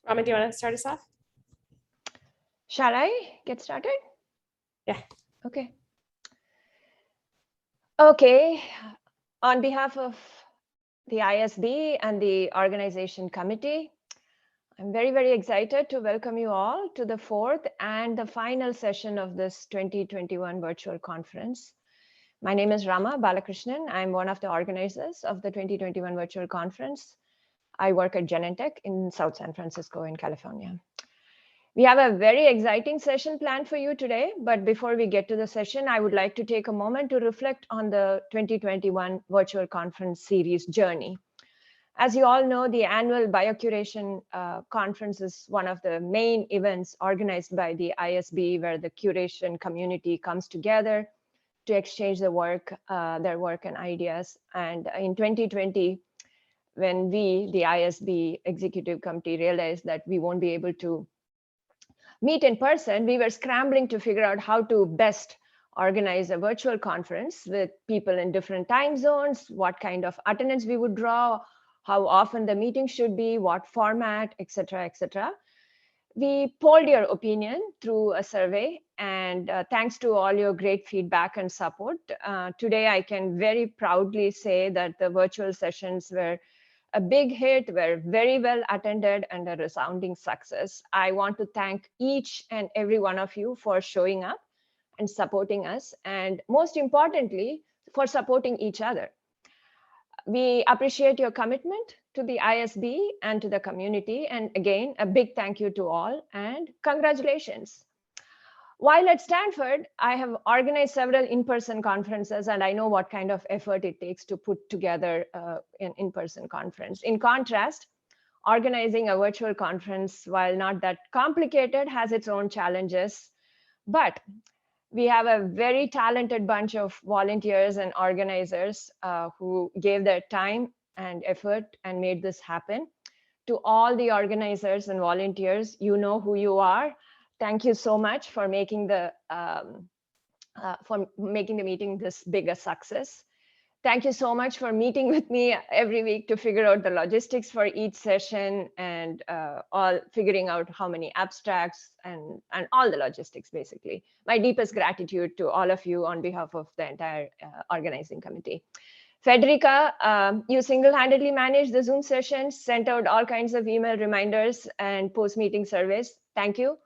Rama, do you want to start us off? Shall I get started? Yeah. Okay. Okay. On behalf of the ISB and the organization committee, I'm very, very excited to welcome you all to the fourth and the final session of this 2021 virtual conference. My name is Rama Balakrishnan. I'm one of the organizers of the 2021 virtual conference. I work at Genentech in South San Francisco in California. We have a very exciting session planned for you today, but before we get to the session, I would like to take a moment to reflect on the 2021 virtual conference series journey. As you all know, the annual Biocuration conference is one of the main events organized by the ISB, where the curation community comes together to exchange their work and ideas. And in 2020, when we, the ISB executive committee, realized that we won't be able to meet in person, we were scrambling to figure out how to best organize a virtual conference with people in different time zones, what kind of attendance we would draw, how often the meeting should be, what format, etc., etc. We polled your opinion through a survey, and thanks to all your great feedback and support, today I can very proudly say that the virtual sessions were a big hit, were very well attended, and a resounding success. I want to thank each and every one of you for showing up and supporting us, and most importantly, for supporting each other. We appreciate your commitment to the ISB and to the community. And again, a big thank you to all and congratulations. While at Stanford, I have organized several in-person conferences, and I know what kind of effort it takes to put together an in-person conference. In contrast, organizing a virtual conference, while not that complicated, has its own challenges. But we have a very talented bunch of volunteers and organizers who gave their time and effort and made this happen. To all the organizers and volunteers, you know who you are. Thank you so much for making the meeting this big a success. Thank you so much for meeting with me every week to figure out the logistics for each session and all figuring out how many abstracts and all the logistics, basically. My deepest gratitude to all of you on behalf of the entire organizing committee. Federica, you single-handedly managed the Zoom sessions, sent out all kinds of email reminders and post-meeting surveys. Thank you.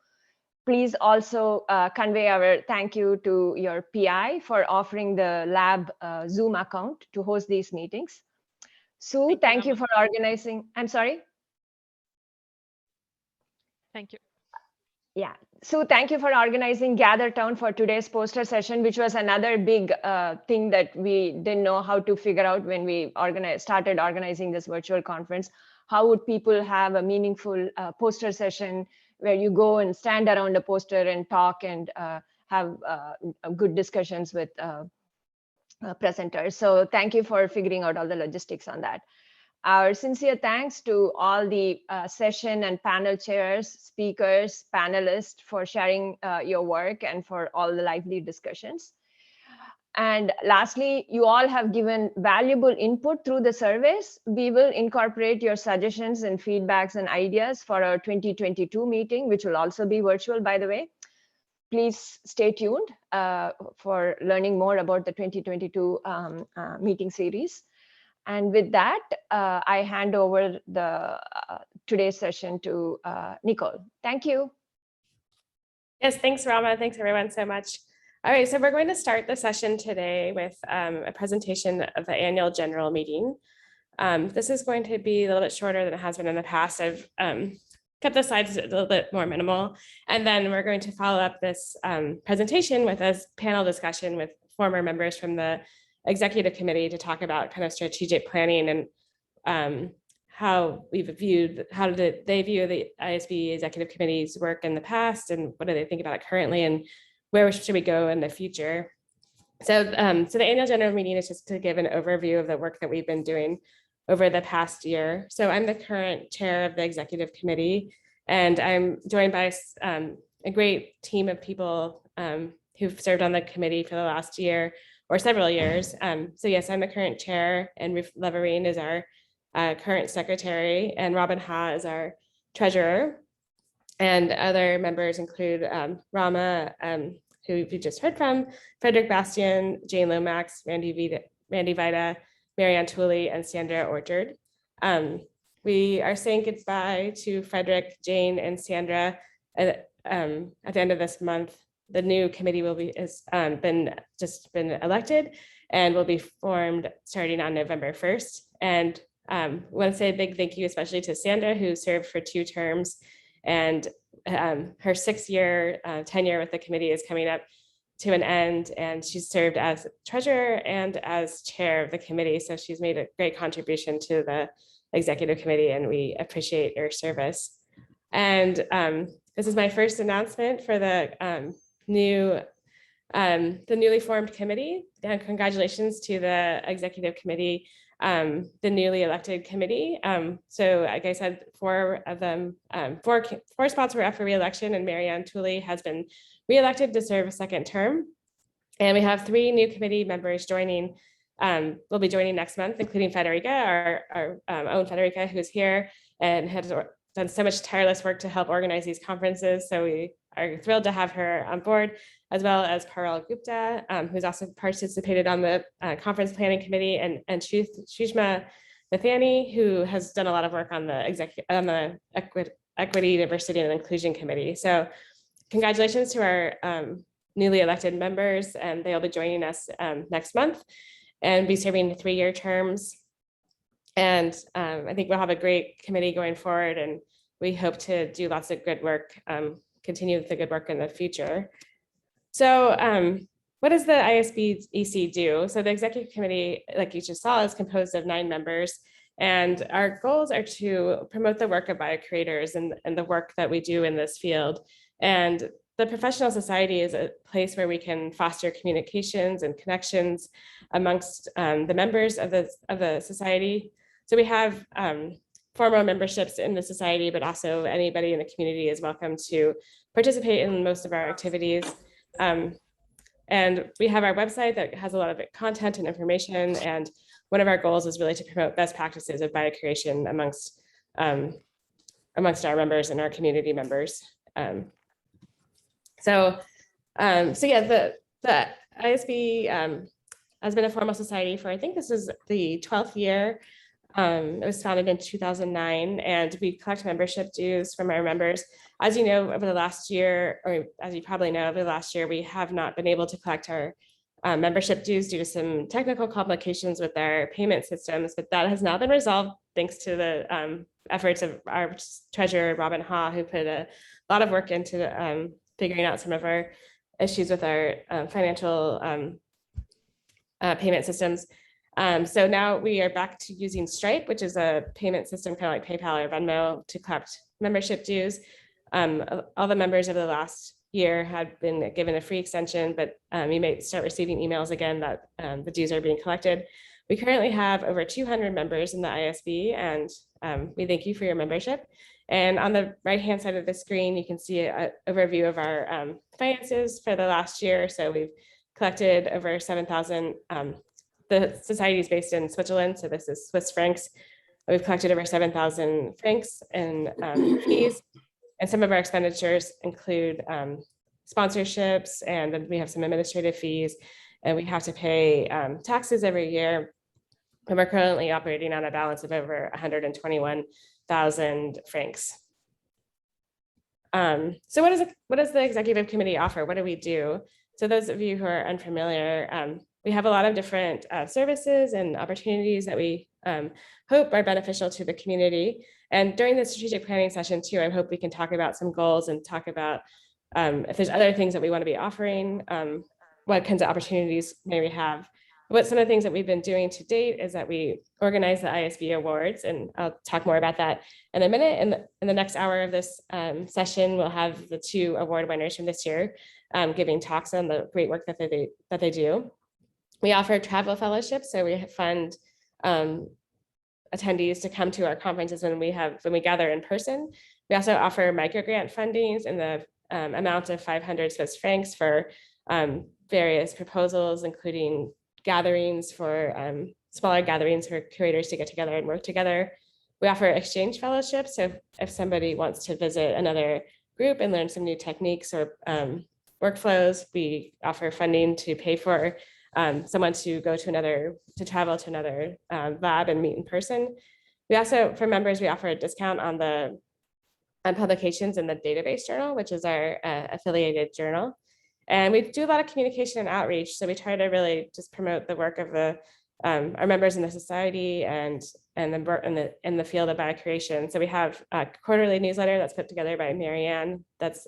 Please also convey our thank you to your PI for offering the lab Zoom account to host these meetings. Sue, thank you for organizing. I'm sorry? Thank you. Yeah, Sue, thank you for organizing GatherTown for today's poster session, which was another big thing that we didn't know how to figure out when we started organizing this virtual conference. How would people have a meaningful poster session where you go and stand around a poster and talk and have good discussions with presenters. So thank you for figuring out all the logistics on that. Our sincere thanks to all the session and panel chairs, speakers, panelists for sharing your work and for all the lively discussions. And lastly, you all have given valuable input through the surveys. We will incorporate your suggestions and feedbacks and ideas for our 2022 meeting, which will also be virtual, by the way. Please stay tuned for learning more about the 2022 meeting series. And with that, I hand over today's session to Nicole. Thank you. Yes, thanks, Rama. Thanks, everyone, so much. All right, so we're going to start the session today with a presentation of the annual general meeting. This is going to be a little bit shorter than it has been in the past. I've kept the slides a little bit more minimal. And then we're going to follow up this presentation with a panel discussion with former members from the executive committee to talk about kind of strategic planning and how they view the ISB executive committee's work in the past and what do they think about it currently and where should we go in the future. So the annual general meeting is just to give an overview of the work that we've been doing over the past year. So I'm the current chair of the executive committee, and I'm joined by a great team of people who've served on the committee for the last year or several years. So yes, I'm the current chair, and Ruth Leverine is our current secretary, and Robin Ha is our treasurer. And other members include Rama, who we just heard from, Frederick Bastian, Jane Lomax, Randy Vida, Marianne Tooley, and Sandra Orchard. We are saying goodbye to Frederick, Jane, and Sandra at the end of this month. The new committee has been elected and will be formed starting on November 1st. And I want to say a big thank you, especially to Sandra, who served for 2 terms, and her 6-year tenure with the committee is coming up to an end, and she's served as treasurer and as chair of the committee. So she's made a great contribution to the executive committee, and we appreciate your service. And this is my first announcement for the newly formed committee. And congratulations to the executive committee, the newly elected committee. So like I said, 4 of them, four spots were up for re-election, and Marianne Tooley has been re-elected to serve a 2nd term. And we have 3 new committee members joining, will be joining next month, including Federica, our own Federica, who's here and has done so much tireless work to help organize these conferences. So we are thrilled to have her on board, as well as Parul Gupta, who's also participated on the conference planning committee, and Shushma Nathani, who has done a lot of work on the equity, diversity, and inclusion committee. So congratulations to our newly elected members, and they'll be joining us next month and be serving 3-year terms. And I think we'll have a great committee going forward, and we hope to do lots of good work, continue the good work in the future. So what does the ISB EC do? So the executive committee, like you just saw, is composed of 9 members. And our goals are to promote the work of biocurators and the work that we do in this field. And the professional society is a place where we can foster communications and connections amongst the members of the society. So we have formal memberships in the society, but also anybody in the community is welcome to participate in most of our activities. And we have our website that has a lot of content and information. And one of our goals is really to promote best practices of biocuration amongst our members and our community members. So yeah, the ISB has been a formal society for, I think this is the 12th year. It was founded in 2009, and we collect membership dues from our members. As you know, over the last year, or as you probably know, over the last year, we have not been able to collect our membership dues due to some technical complications with our payment systems, but that has now been resolved thanks to the efforts of our treasurer, Robin Ha, who put a lot of work into figuring out some of our issues with our financial payment systems. So now we are back to using Stripe, which is a payment system kind of like PayPal or Venmo, to collect membership dues. All the members over the last year had been given a free extension, but you may start receiving emails again that the dues are being collected. We currently have over 200 members in the ISB, and we thank you for your membership. And on the right-hand side of the screen, you can see an overview of our finances for the last year. So we've collected over 7,000. The society is based in Switzerland, so this is Swiss francs. We've collected over 7,000 francs in fees, and some of our expenditures include sponsorships, and then we have some administrative fees, and we have to pay taxes every year. And we're currently operating on a balance of over 121,000 francs. So what does the executive committee offer? What do we do? So those of you who are unfamiliar, we have a lot of different services and opportunities that we hope are beneficial to the community. And during the strategic planning session too, I hope we can talk about some goals and talk about if there's other things that we want to be offering, what kinds of opportunities may we have. What some of the things that we've been doing to date is that we organize the Isb Awards, and I'll talk more about that in a minute. In the next hour of this session, we'll have the 2 award winners from this year giving talks on the great work that they do. We offer travel fellowships, so we fund attendees to come to our conferences when we gather in person. We also offer microgrant fundings in the amount of 500 Swiss francs for various proposals, including gatherings for smaller gatherings for curators to get together and work together. We offer exchange fellowships. So if somebody wants to visit another group and learn some new techniques or workflows, we offer funding to pay for someone to go to travel to another lab and meet in person. We also, for members, we offer a discount on the publications in the database journal, which is our affiliated journal. And we do a lot of communication and outreach. So we try to really just promote the work of our members in the society and in the field of biocuration. So we have a quarterly newsletter that's put together by Marianne that's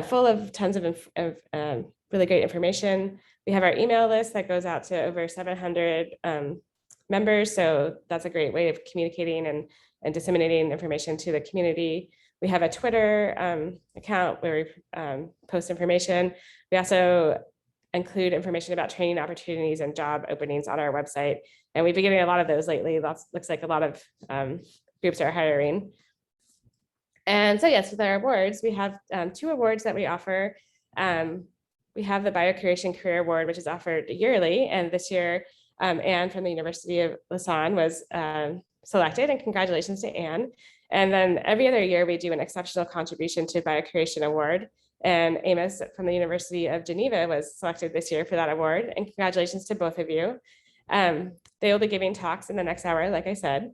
full of tons of really great information. We have our email list that goes out to over 700 members. So that's a great way of communicating and disseminating information to the community. We have a Twitter account where we post information. We also include information about training opportunities and job openings on our website. And we've been getting a lot of those lately. Looks like a lot of groups are hiring. And so yes, with our awards, we have 2 awards that we offer. We have the Biocuration Career Award, which is offered yearly. And this year, Anne from the University of Lausanne was selected, and congratulations to Anne. And then every other year we do an exceptional contribution to Biocuration Award. And Amos from the University of Geneva was selected this year for that award. And congratulations to both of you. They will be giving talks in the next hour, like I said.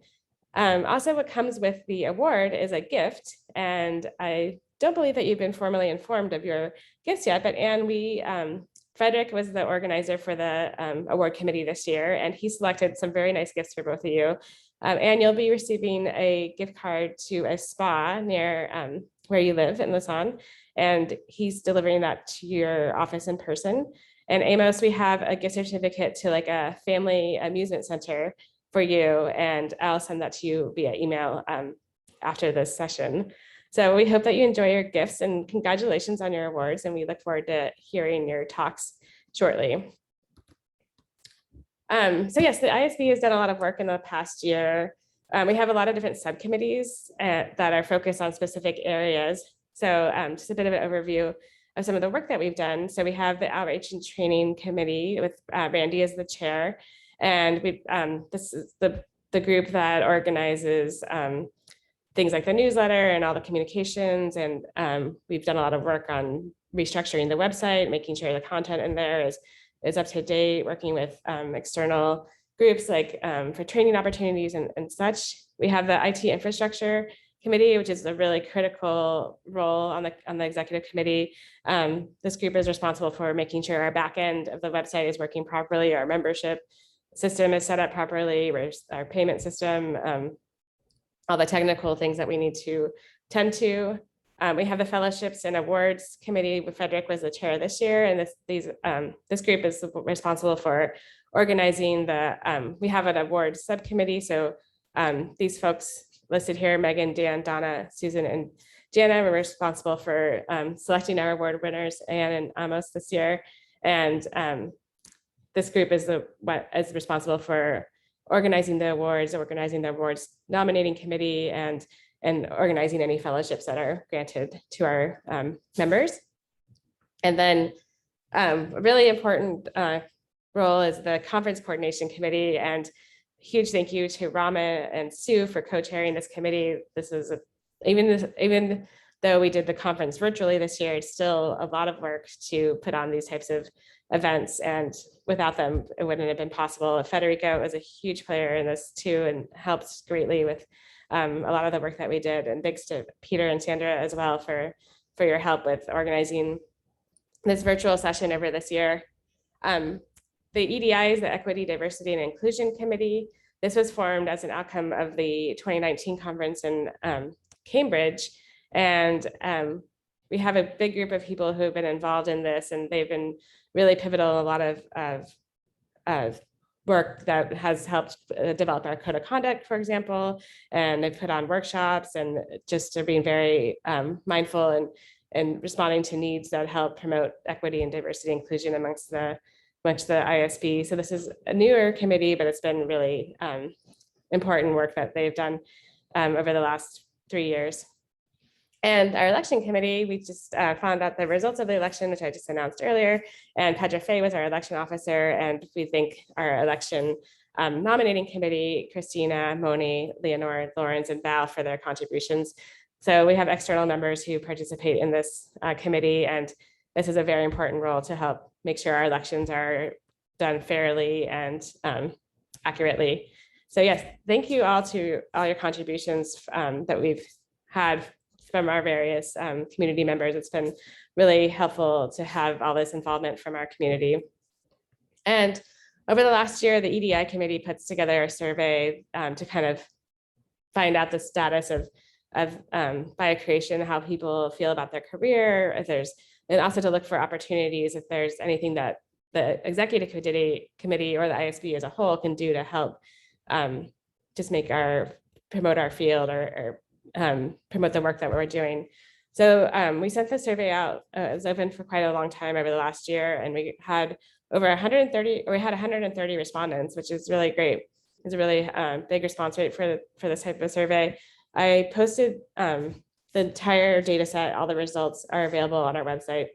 Also, what comes with the award is a gift. And I don't believe that you've been formally informed of your gifts yet, but Anne, Frederick was the organizer for the award committee this year, and he selected some very nice gifts for both of you. And you'll be receiving a gift card to a spa near where you live in Lausanne, and he's delivering that to your office in person. And Amos, we have a gift certificate to like a family amusement center for you, and I'll send that to you via email after this session. So we hope that you enjoy your gifts, and congratulations on your awards, and we look forward to hearing your talks shortly. So yes, the ISB has done a lot of work in the past year. We have a lot of different subcommittees that are focused on specific areas. So just a bit of an overview of some of the work that we've done. So we have the Outreach and Training Committee with Randy as the chair. And this is the group that organizes things like the newsletter and all the communications. And we've done a lot of work on restructuring the website, making sure the content in there is up to date, working with external groups like for training opportunities and such. We have the IT Infrastructure Committee, which is a really critical role on the executive committee. This group is responsible for making sure our back end of the website is working properly, our membership system is set up properly, our payment system, all the technical things that we need to tend to. We have the Fellowships and Awards Committee. Frederick was the chair this year, and this group is responsible for organizing we have an awards subcommittee. So these folks listed here, Megan, Dan, Donna, Susan, and Jana, were responsible for selecting our award winners, Anne and Amos this year. And this group is is responsible for organizing the awards nominating committee, and organizing any fellowships that are granted to our members. And then a really important role is the Conference Coordination Committee, and huge thank you to Rama and Sue for co-chairing this committee. This is even though we did the conference virtually this year, it's still a lot of work to put on these types of events, and without them, it wouldn't have been possible. Federico was a huge player in this too, and helped greatly with a lot of the work that we did. And thanks to Peter and Sandra as well for your help with organizing this virtual session over this year. The EDI is the Equity, Diversity, and Inclusion Committee. This was formed as an outcome of the 2019 conference in Cambridge. And we have a big group of people who have been involved in this, and they've been really pivotal in a lot of work that has helped develop our code of conduct, for example, and they've put on workshops, and just are being very mindful and responding to needs that help promote equity and diversity inclusion amongst the ISB. So this is a newer committee, but it's been really important work that they've done over the last 3 years. And our election committee, we just found out the results of the election, which I just announced earlier, and Pedro Fay was our election officer, and we think our election nominating committee, Christina, Moni, Leonore, Lawrence, and Val for their contributions. So we have external members who participate in this committee, and this is a very important role to help make sure our elections are done fairly and accurately. So yes, thank you all to all your contributions that we've had from our various community members. It's been really helpful to have all this involvement from our community. And over the last year, the EDI committee puts together a survey to kind of find out the status of Biocuration, how people feel about their career, if there's, and also to look for opportunities if there's anything that the executive committee or the ISB as a whole can do to help just promote our field or promote the work that we're doing. So we sent the survey out. It was open for quite a long time over the last year, and we had over 130 respondents, which is really great. It's a really big response rate for this type of survey. I posted the entire data set. All the results are available on our website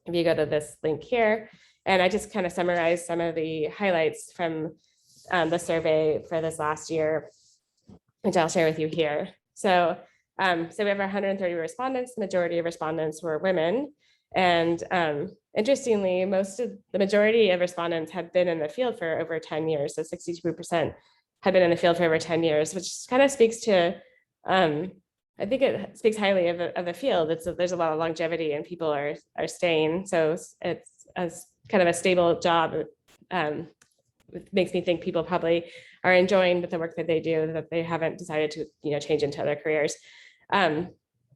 if you go to this link here. And I just kind of summarized some of the highlights from the survey for this last year, which I'll share with you here. So we have 130 respondents. The majority of respondents were women. And interestingly, the majority of respondents had been in the field for over 10 years. So 62% had been in the field for over 10 years, which kind of speaks to, I think it speaks highly of the field. There's a lot of longevity and people are staying. So it's kind of a stable job. It makes me think people probably are enjoying the work that they do, that they haven't decided to change into other careers.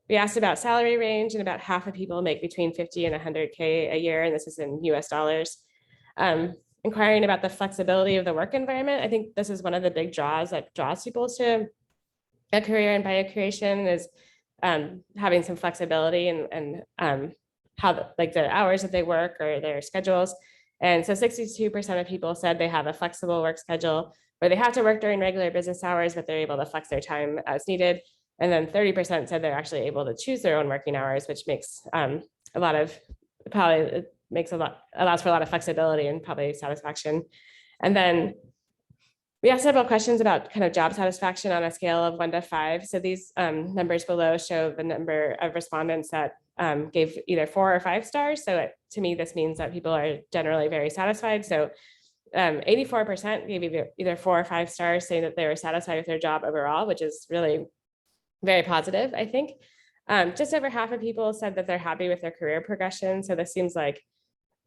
We asked about salary range, and about half of people make between 50 and 100K a year, and this is in US dollars. Inquiring about the flexibility of the work environment. I think this is one of the big draws that draws people to a career in biocuration is having some flexibility and how the hours that they work or their schedules. And so 62% of people said they have a flexible work schedule where they have to work during regular business hours, but they're able to flex their time as needed. And then 30% said they're actually able to choose their own working hours, which makes allows for a lot of flexibility and probably satisfaction. And then we asked several questions about kind of job satisfaction on a scale of 1 to 5. So these numbers below show the number of respondents that gave either 4 or 5 stars. So to me, this means that people are generally very satisfied. So 84% gave either 4 or 5 stars, saying that they were satisfied with their job overall, which is really very positive, I think. Just over half of people said that they're happy with their career progression. So this seems like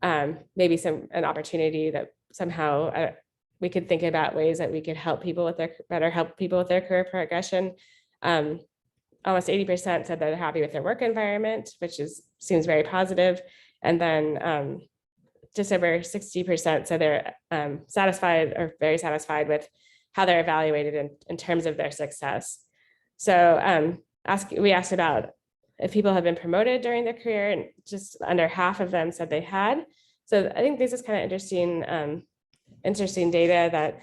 maybe an opportunity that somehow we could think about ways that we could help people with their career progression. Almost 80% said they're happy with their work environment, which seems very positive. And then just over 60% said they're satisfied or very satisfied with how they're evaluated in terms of their success. So we asked about if people have been promoted during their career, and just under half of them said they had. So I think this is kind of interesting data that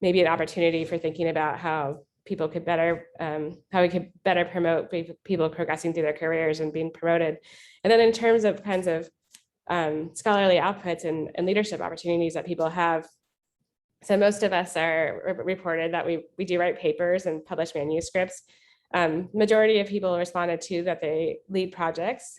maybe an opportunity for thinking about how people could how we could better promote people progressing through their careers and being promoted. And then in terms of kinds of scholarly outputs and leadership opportunities that people have. So most of us are reported that we do write papers and publish manuscripts. Majority of people responded to that they lead projects.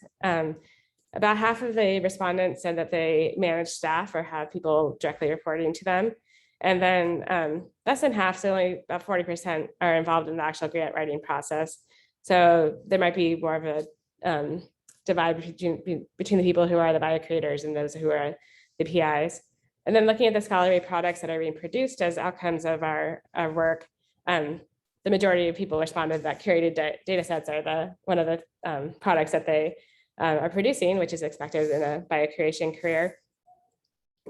About half of the respondents said that they manage staff or have people directly reporting to them. And then less than half, so only about 40% are involved in the actual grant writing process. So there might be more of a divide between the people who are the biocurators and those who are the PIs. And then looking at the scholarly products that are being produced as outcomes of our work, the majority of people responded that curated data sets are one of the products that they are producing, which is expected in a biocuration career.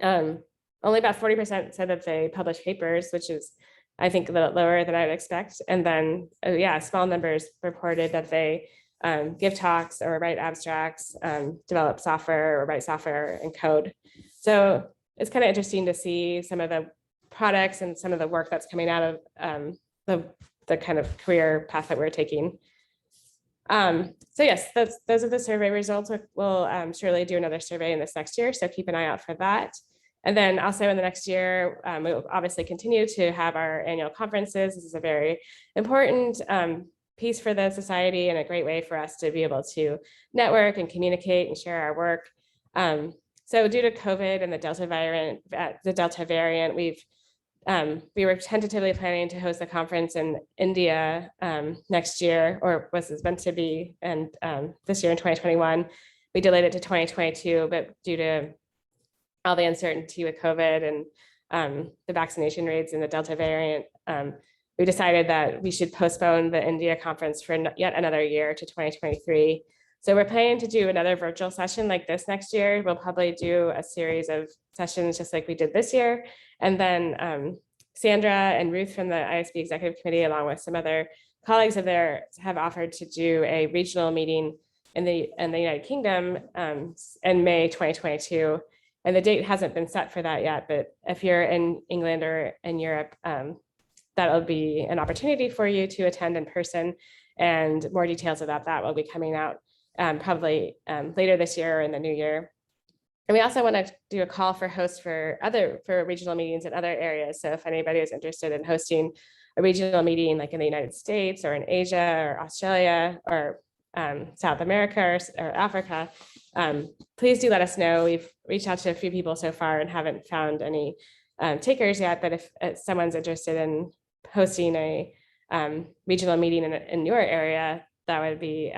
Only about 40% said that they publish papers, which is, I think, a little lower than I would expect. And then, small numbers reported that they give talks or write abstracts, develop software or write software and code. So it's kind of interesting to see some of the products and some of the work that's coming out of the kind of career path that we're taking. So yes, those are the survey results. We'll surely do another survey in this next year, so keep an eye out for that. And then also in the next year, we will obviously continue to have our annual conferences. This is a very important piece for the society and a great way for us to be able to network and communicate and share our work. So due to COVID and the Delta variant, we were tentatively planning to host a conference in India next year, or was meant to be, and this year in 2021. We delayed it to 2022, but due to all the uncertainty with COVID and the vaccination rates and the Delta variant, we decided that we should postpone the India conference for yet another year to 2023. So we're planning to do another virtual session like this next year. We'll probably do a series of sessions just like we did this year. And then Sandra and Ruth from the ISB Executive Committee, along with some other colleagues of theirs, have offered to do a regional meeting in the United Kingdom in May 2022. And the date hasn't been set for that yet, but if you're in England or in Europe, that'll be an opportunity for you to attend in person, and more details about that will be coming out probably later this year or in the new year. And we also want to do a call for hosts for regional meetings in other areas. So if anybody is interested in hosting a regional meeting like in the United States or in Asia or Australia or South America or Africa, please do let us know. We've reached out to a few people so far and haven't found any takers yet, but if someone's interested in hosting a regional meeting in your area, that would be,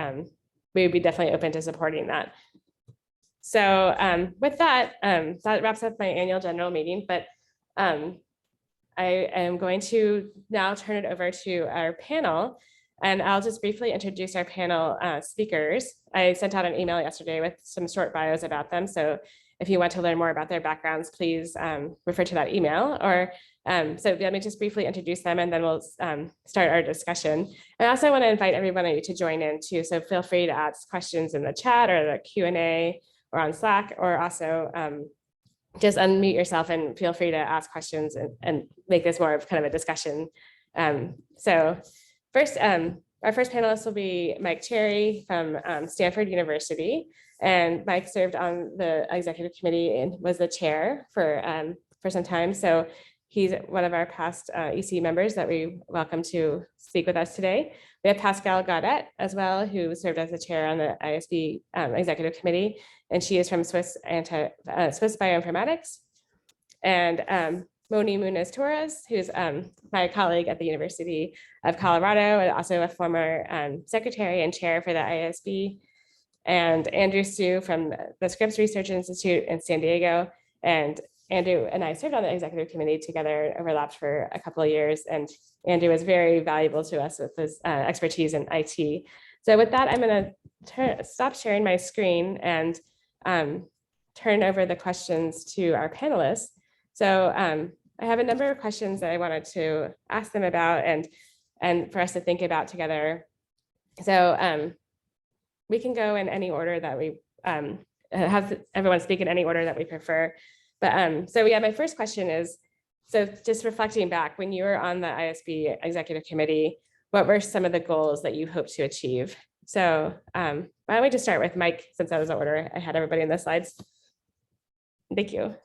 we would be definitely open to supporting that. So with that, that wraps up my annual general meeting, but I am going to now turn it over to our panel, and I'll just briefly introduce our panel speakers. I sent out an email yesterday with some short bios about them. So if you want to learn more about their backgrounds, please refer to that email. Or so let me just briefly introduce them, and then we'll start our discussion. I also want to invite everybody to join in too. So feel free to ask questions in the chat or the Q&A or on Slack, or also just unmute yourself and feel free to ask questions and make this more of kind of a discussion. So first, our first panelist will be Mike Cherry from Stanford University. And Mike served on the executive committee and was the chair for some time. So he's one of our past EC members that we welcome to speak with us today. We have Pascale Gaudet as well, who served as the chair on the ISB executive committee, and she is from Swiss Bioinformatics. And Moni Munoz-Torres, who's my colleague at the University of Colorado, and also a former secretary and chair for the ISB. And Andrew Su from the Scripps Research Institute in San Diego. And Andrew and I served on the executive committee together, overlapped for a couple of years, and Andrew was very valuable to us with his expertise in IT. So with that, I'm going to stop sharing my screen and turn over the questions to our panelists. So I have a number of questions that I wanted to ask them about and for us to think about together. So we can go in any order that we have everyone speak in any order that we prefer. But so yeah, my first question is, so just reflecting back, when you were on the ISB executive committee, what were some of the goals that you hoped to achieve? So why don't we just start with Mike, since that was the order I had everybody in the slides. Thank you.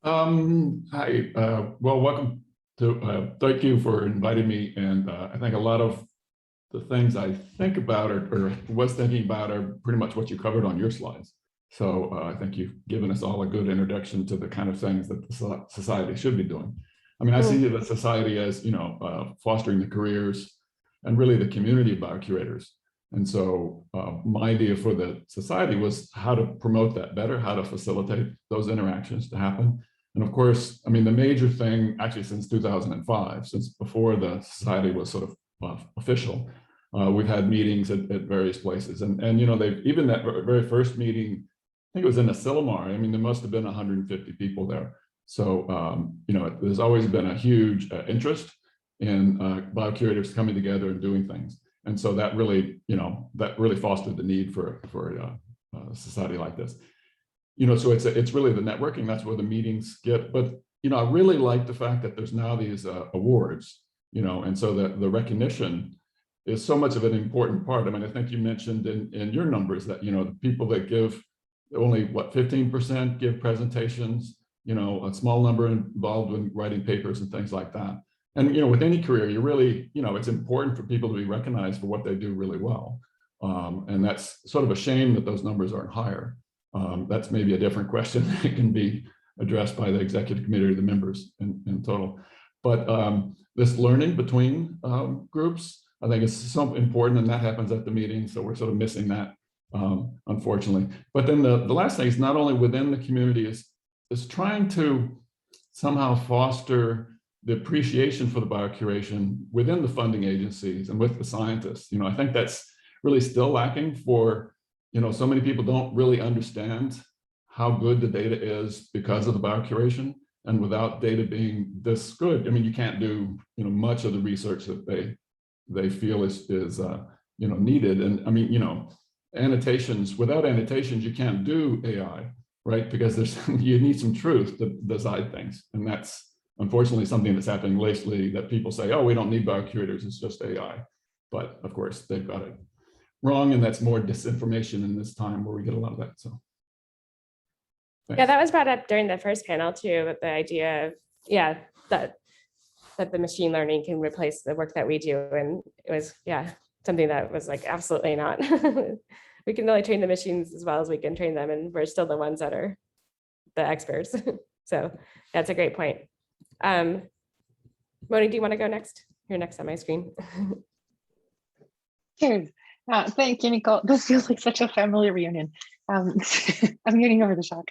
Hi, well, welcome to, thank you for inviting me. And I think a lot of the things I think about or was thinking about are pretty much what you covered on your slides. So I think you've given us all a good introduction to the kind of things that the society should be doing. I mean, I see the society as, you know, fostering the careers and really the community of biocurators. And so my idea for the society was how to promote that better, how to facilitate those interactions to happen. And of course, I mean, the major thing actually since 2005, since before the society was sort of official, we've had meetings at various places. And you know, they've even that very first meeting, I think it was in Asilomar. I mean, there must have been 150 people there. So, you know, there's always been a huge interest in biocurators coming together and doing things. And so that really, you know, that really fostered the need for a society like this. You know, so it's really the networking, that's where the meetings get. But, you know, I really like the fact that there's now these awards, you know, and so the recognition is so much of an important part. I mean, I think you mentioned in your numbers that, you know, the people that give only what 15% give presentations, a small number involved in writing papers and things like that. And, with any career, you really, it's important for people to be recognized for what they do really well. And that's sort of a shame that those numbers aren't higher. That's maybe a different question that can be addressed by the executive committee or the members in total. But this learning between groups, I think is so important, and that happens at the meeting. So we're sort of missing that, unfortunately. But then the last thing is not only within the community is trying to somehow foster the appreciation for the biocuration within the funding agencies and with the scientists. I think that's really still lacking for, so many people don't really understand how good the data is because of the biocuration. And without data being this good, you can't do, much of the research that they feel is needed. And annotations, without annotations, you can't do AI, right? Because you need some truth to decide things. And that's unfortunately something that's happening lately, that people say, oh, we don't need biocurators, it's just AI. But of course, they've got it wrong, and that's more disinformation in this time where we get a lot of that. So thanks. Yeah, that was brought up during the first panel too, with the idea of, that the machine learning can replace the work that we do. And it was, something that was like, absolutely not. We can only train the machines as well as we can train them, and we're still the ones that are the experts. So that's a great point. Moni, do you want to go next? You're next on my screen. Cheers. Thank you, Nicole. This feels like such a family reunion. I'm getting over the shock.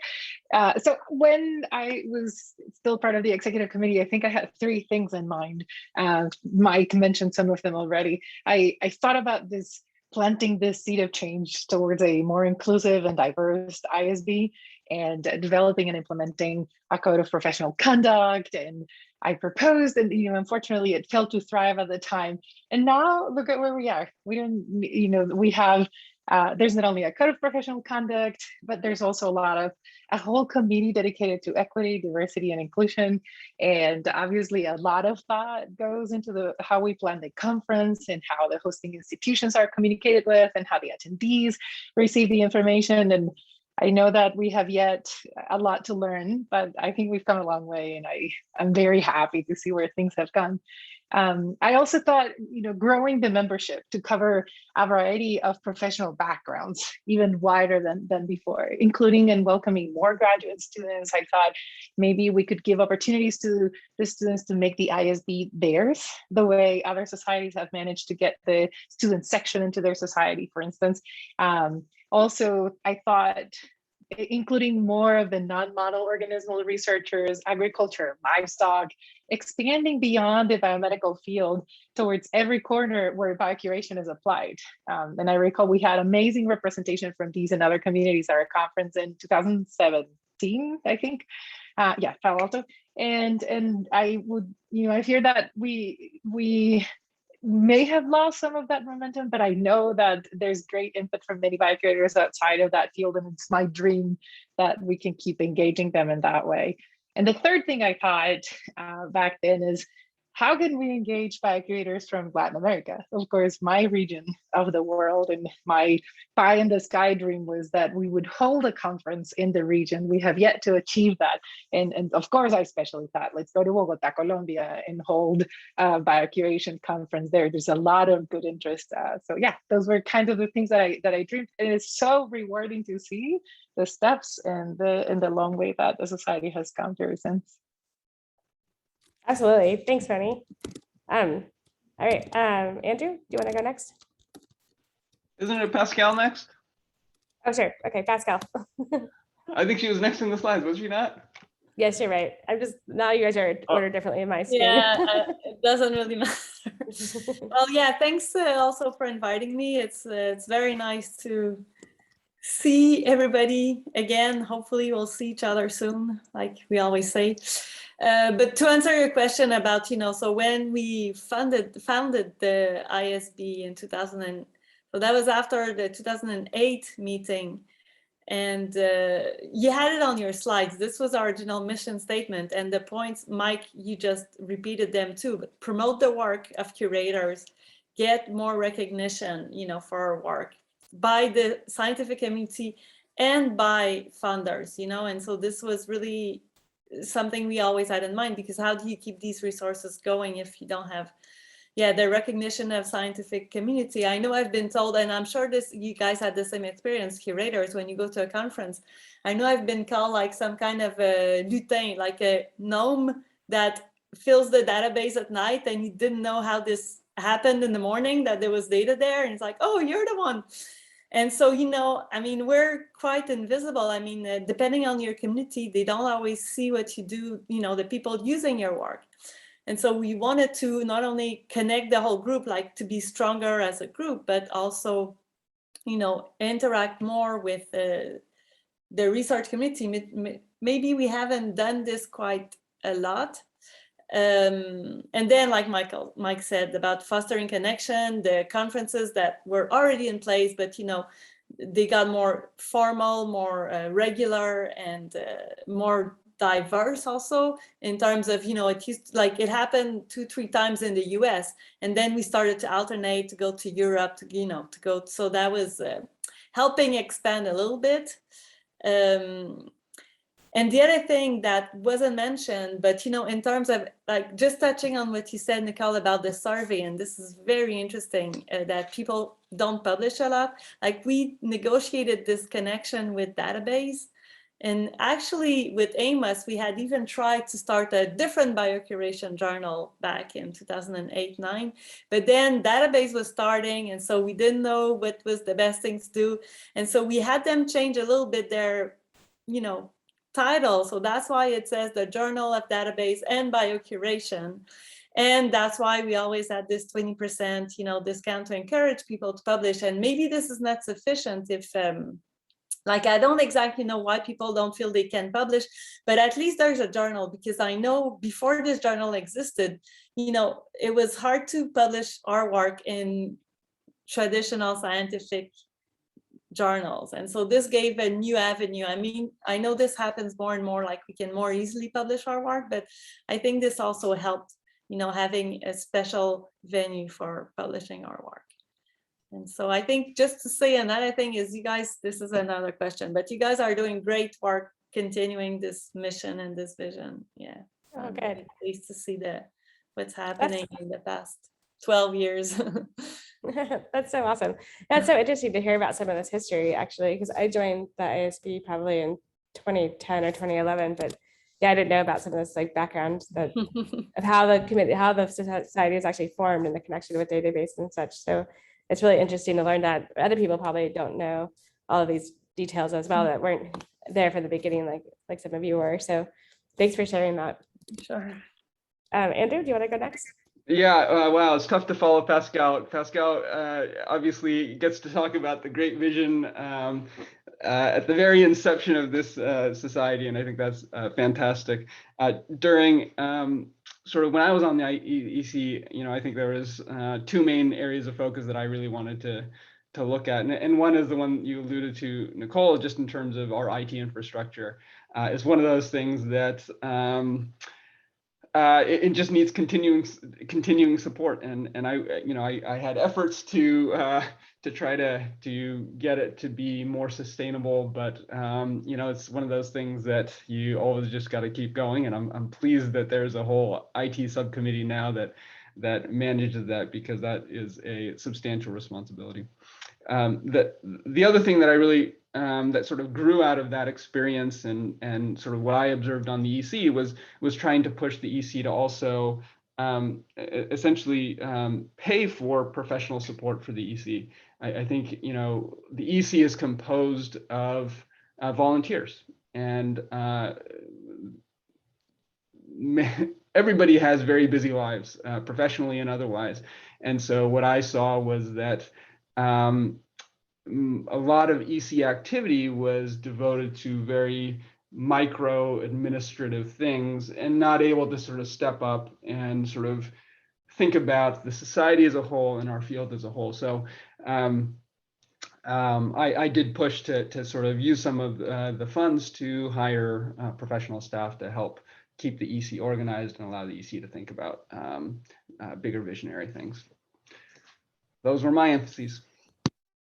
So when I was still part of the executive committee, I think I had 3 things in mind. Mike mentioned some of them already. I thought about planting this seed of change towards a more inclusive and diverse ISB, and developing and implementing a code of professional conduct. And I proposed, and unfortunately it failed to thrive at the time. And now look at where we are. We don't, we have, there's not only a code of professional conduct, but there's also a whole committee dedicated to equity, diversity, and inclusion. And obviously a lot of thought goes into how we plan the conference, and how the hosting institutions are communicated with, and how the attendees receive the information. And I know that we have yet a lot to learn, but I think we've come a long way, and I'm very happy to see where things have gone. I also thought, growing the membership to cover a variety of professional backgrounds, even wider than before, including and welcoming more graduate students. I thought maybe we could give opportunities to the students to make the ISB theirs, the way other societies have managed to get the student section into their society, for instance. Also, I thought including more of the non-model organismal researchers, agriculture, livestock, expanding beyond the biomedical field towards every corner where biocuration is applied. And I recall we had amazing representation from these and other communities at our conference in 2017, I think. Palo Alto. And I would, I fear that we may have lost some of that momentum, but I know that there's great input from many biocurators outside of that field, and it's my dream that we can keep engaging them in that way. And the third thing I thought back then is, how can we engage biocurators from Latin America? Of course, my region of the world, and my pie in the sky dream was that we would hold a conference in the region. We have yet to achieve that. And of course, I especially thought, let's go to Bogota, Colombia, and hold a Biocuration conference there. There's a lot of good interest. So yeah, those were kind of the things that I dreamed. And it's so rewarding to see the steps and the long way that the society has come ever since. Absolutely. Thanks, Moni. All right, Andrew, do you want to go next? Isn't it Pascale next? Oh, sure. Okay, Pascale. I think she was next in the slides, was she not? Yes, you're right. I'm just, now you guys are ordered differently in my screen. Yeah, it doesn't really matter. Well, yeah, thanks also for inviting me. It's very nice to see everybody again. Hopefully we'll see each other soon, like we always say. But to answer your question about, so when we founded the ISB in 2000, so that was after the 2008 meeting, and you had it on your slides. This was our original mission statement, and the points, Mike, you just repeated them too. But promote the work of curators, get more recognition, for our work by the scientific community and by funders, and so this was really something we always had in mind, because how do you keep these resources going if you don't have the recognition of scientific community? I know I've been told, and I'm sure you guys had the same experience, curators, when you go to a conference. I know I've been called like some kind of a lutin, like a gnome that fills the database at night, and you didn't know how this happened in the morning, that there was data there, and it's like, oh, you're the one. And so, I mean, we're quite invisible. I mean, depending on your community, they don't always see what you do, the people using your work. And so we wanted to not only connect the whole group, like to be stronger as a group, but also, interact more with the research community. Maybe we haven't done this quite a lot. And then, like Mike said, about fostering connection, the conferences that were already in place, but they got more formal, more regular, and more diverse also, in terms of, it used like it happened 2-3 times in the US, and then we started to alternate to go to Europe, to go. So that was helping expand a little bit. And the other thing that wasn't mentioned, but in terms of like just touching on what you said, Nicole, about the survey, and this is very interesting, that people don't publish a lot. Like, we negotiated this connection with database, and actually with Amos, we had even tried to start a different biocuration journal back in 2008-9, but then database was starting, and so we didn't know what was the best thing to do, and so we had them change a little bit their, title. So that's why it says the Journal of Database and Biocuration. And that's why we always had this 20%, discount to encourage people to publish. And maybe this is not sufficient if, like, I don't exactly know why people don't feel they can publish, but at least there's a journal, because I know before this journal existed, it was hard to publish our work in traditional scientific journals. And so this gave a new avenue. I mean, I know this happens more and more, like we can more easily publish our work, but I think this also helped, having a special venue for publishing our work. And so I think, just to say another thing is, you guys, this is another question, but you guys are doing great work continuing this mission and this vision. Yeah. Oh, I'm good. pleased to see what's happening in the past 12 years. That's so awesome. That's so interesting to hear about some of this history, actually, because I joined the ISB probably in 2010 or 2011, but yeah, I didn't know about some of this like background of how the committee, how the society is actually formed and the connection with database and such. So it's really interesting to learn that. Other people probably don't know all of these details as well, that weren't there from the beginning, like some of you were. So thanks for sharing that. Sure. Andrew, do you want to go next? Yeah, wow, it's tough to follow Pascale. Pascale obviously gets to talk about the great vision at the very inception of this society, and I think that's fantastic. During sort of when I was on the EC, I think there was 2 main areas of focus that I really wanted to look at, and one is the one you alluded to, Nicole, just in terms of our IT infrastructure. It's one of those things that it just needs continuing support, and I had efforts to try to get it to be more sustainable, but it's one of those things that you always just got to keep going, and I'm pleased that there's a whole IT subcommittee now that manages that, because that is a substantial responsibility. The other thing that I really that sort of grew out of that experience and sort of what I observed on the EC was trying to push the EC to also essentially pay for professional support for the EC. I think the EC is composed of volunteers, and everybody has very busy lives, professionally and otherwise. And so what I saw was that a lot of EC activity was devoted to very micro administrative things, and not able to sort of step up and sort of think about the society as a whole and our field as a whole. So I did push to sort of use some of the funds to hire professional staff to help keep the EC organized and allow the EC to think about bigger visionary things. Those were my emphases.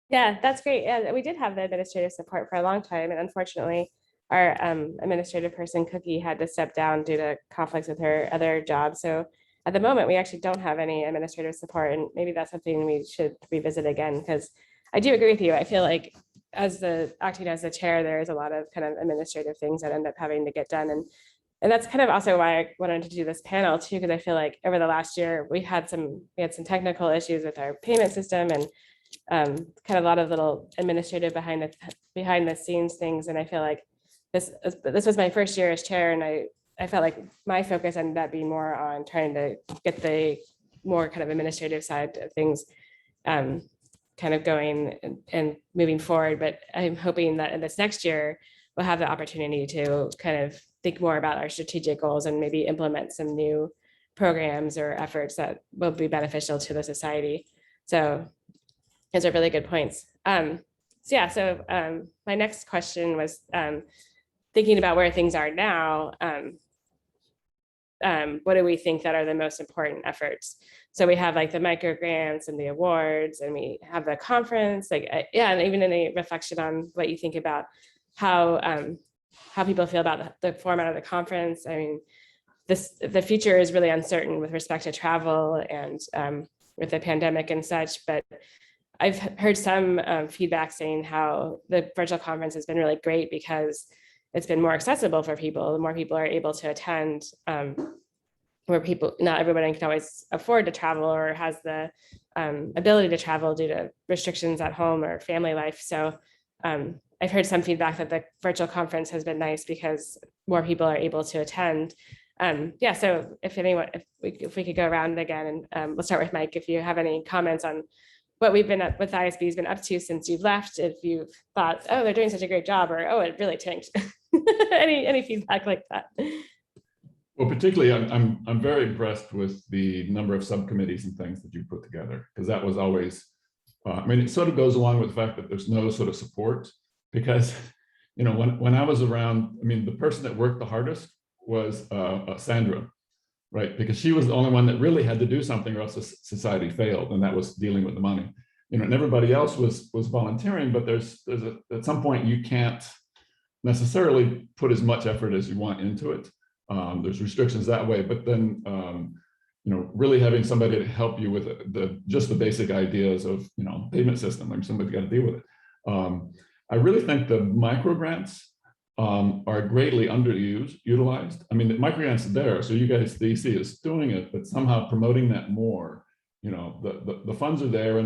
Yeah, that's great. Yeah, we did have the administrative support for a long time, and unfortunately, our administrative person, Cookie, had to step down due to conflicts with her other job. So at the moment, we actually don't have any administrative support, and maybe that's something we should revisit again, because I do agree with you. I feel like acting as the chair, there is a lot of kind of administrative things that end up having to get done. And that's kind of also why I wanted to do this panel too, because I feel like over the last year, we had some technical issues with our payment system and kind of a lot of little administrative behind the scenes things. And I feel like this was my first year as chair, and I felt like my focus ended up being more on trying to get the more kind of administrative side of things kind of going and moving forward. But I'm hoping that in this next year, we'll have the opportunity to kind of think more about our strategic goals and maybe implement some new programs or efforts that will be beneficial to the society. So those are really good points. So my next question was thinking about where things are now. What do we think that are the most important efforts? So we have like the micro grants and the awards, and we have the conference, and even any reflection on what you think about how people feel about the format of the conference. I mean, the future is really uncertain with respect to travel and with the pandemic and such, but I've heard some feedback saying how the virtual conference has been really great because it's been more accessible for people. The more people are able to attend, where not everybody can always afford to travel or has the ability to travel due to restrictions at home or family life. So I've heard some feedback that the virtual conference has been nice because more people are able to attend. So if we could go around again, and we'll start with Mike, if you have any comments on what we've been with ISB has been up to since you've left, if you've thought, oh, they're doing such a great job, or oh, it really tanked. any feedback like that? Well, particularly, I'm very impressed with the number of subcommittees and things that you put together, because that was always, it sort of goes along with the fact that there's no sort of support, because, when I was around, the person that worked the hardest was Sandra, right? Because she was the only one that really had to do something, or else the society failed, and that was dealing with the money. And everybody else was volunteering, but there's at some point you can't necessarily put as much effort as you want into it. There's restrictions that way, but then really having somebody to help you with just the basic ideas of payment system, like somebody's got to deal with it. I really think the micro grants are greatly underutilized. The micro grants are there, so you guys, the EC is doing it, but somehow promoting that more. The funds are there,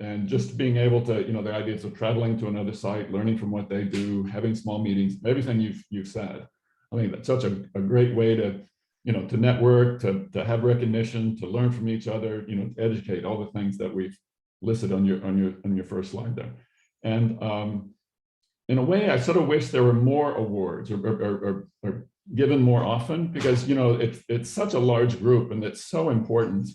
and just being able to, the ideas of traveling to another site, learning from what they do, having small meetings, everything you've said. I think that's such a great way to, to network, to have recognition, to learn from each other, to educate, all the things that we've listed on your first slide there. And in a way, I sort of wish there were more awards or given more often, because it's such a large group and it's so important,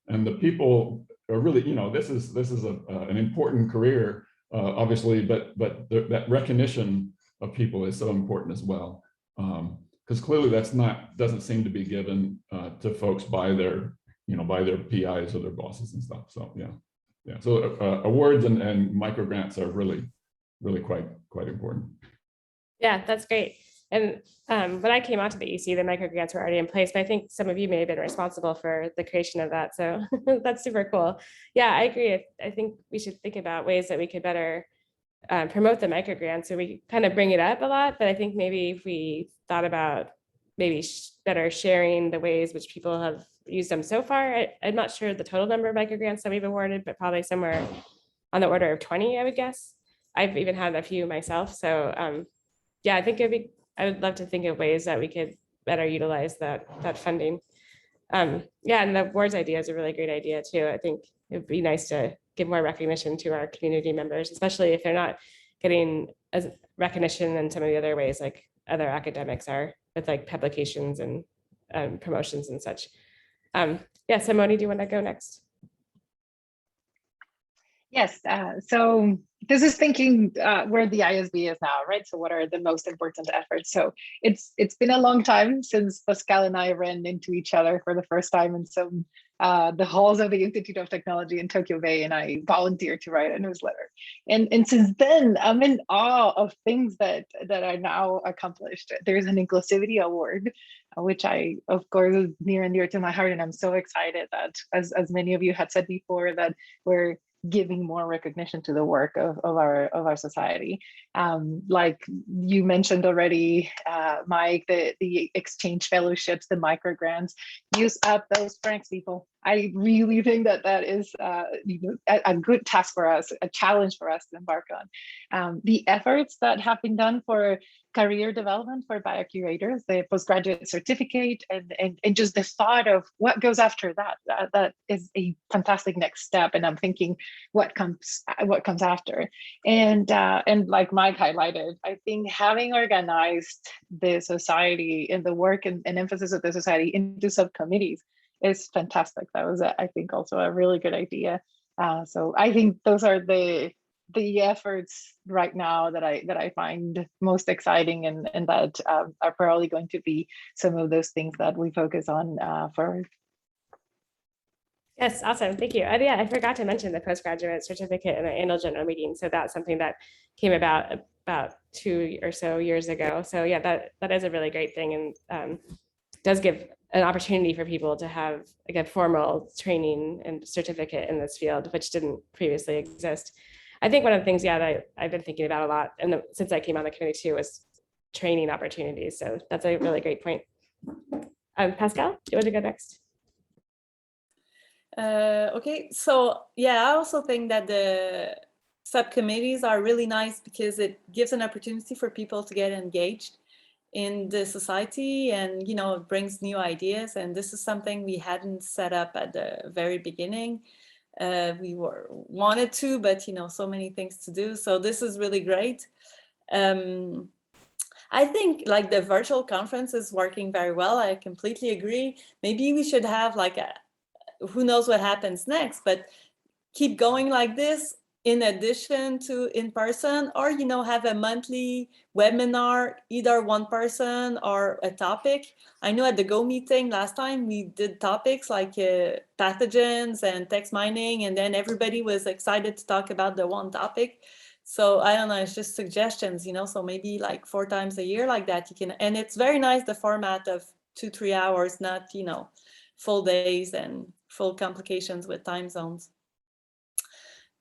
and the people are really, this is an important career, obviously, but that recognition of people is so important as well. Because clearly doesn't seem to be given to folks by their PIs or their bosses and stuff. So yeah. So awards and micro grants are really quite important. Yeah, that's great. And when I came onto the EC, the micro grants were already in place, but I think some of you may have been responsible for the creation of that. So that's super cool. Yeah, I agree. I think we should think about ways that we could better promote the micro grants. So we kind of bring it up a lot, but I think maybe if we thought about maybe better sharing the ways which people have used them so far. I'm not sure the total number of micro grants that we've awarded, but probably somewhere on the order of 20, I would guess. I've even had a few myself. So I think I would love to think of ways that we could better utilize that funding. And the awards idea is a really great idea too. I think it would be nice to give more recognition to our community members, especially if they're not getting as recognition in some of the other ways like other academics are, with like publications and promotions and such. So Moni, do you want to go next? Yes, so this is thinking where the ISB is now, right? So what are the most important efforts? So it's been a long time since Pascale and I ran into each other for the first time in some the halls of the Institute of Technology in Tokyo Bay, and I volunteered to write a newsletter. And since then, I'm in awe of things that are now accomplished. There's an Inclusivity Award, which I, of course, is near and dear to my heart. And I'm so excited that, as many of you had said before, that we're giving more recognition to the work of our society. Like you mentioned already, Mike, the exchange fellowships, the micro grants, use up those francs, people. I really think that is a good task for us, a challenge for us to embark on. The efforts that have been done for career development for biocurators, the postgraduate certificate, and just the thought of what goes after that is a fantastic next step. And I'm thinking what comes after. And like Mike highlighted, I think having organized the society and the work and emphasis of the society into subcommittees is fantastic. That was, I think, also a really good idea. So I think those are the efforts right now that I find most exciting, and that are probably going to be some of those things that we focus on forward. Yes, awesome. Thank you. Yeah, I forgot to mention the postgraduate certificate and the annual general meeting. So that's something that came about 2 or so years ago. So yeah, that is a really great thing, and does give an opportunity for people to have like a formal training and certificate in this field, which didn't previously exist. I think one of the things, yeah, that I've been thinking about a lot, and since I came on the committee too, was training opportunities. So that's a really great point. Pascale, do you want to go next? Okay, so yeah, I also think that the subcommittees are really nice because it gives an opportunity for people to get engaged in the society, and it brings new ideas. And this is something we hadn't set up at the very beginning. We wanted to, but so many things to do. So this is really great. I think like the virtual conference is working very well. I completely agree. Maybe we should have like who knows what happens next, but keep going like this in addition to in person, or have a monthly webinar, either one person or a topic. I know at the Go meeting last time we did topics like pathogens and text mining, and then everybody was excited to talk about the one topic. So I don't know, it's just suggestions, so maybe like 4 times a year like that you can, and it's very nice, the format of 2-3 hours, not full days and full complications with time zones.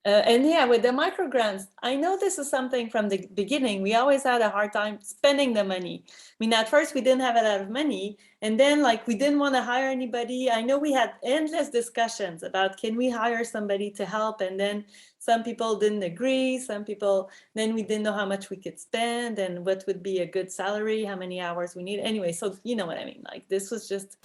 And yeah, with the micro grants, I know this is something from the beginning. We always had a hard time spending the money. I mean, at first we didn't have a lot of money, and then like we didn't want to hire anybody. I know we had endless discussions about, can we hire somebody to help? And then some people didn't agree. Some people, then we didn't know how much we could spend and what would be a good salary, how many hours we need. Anyway, so you know what I mean? Like this was just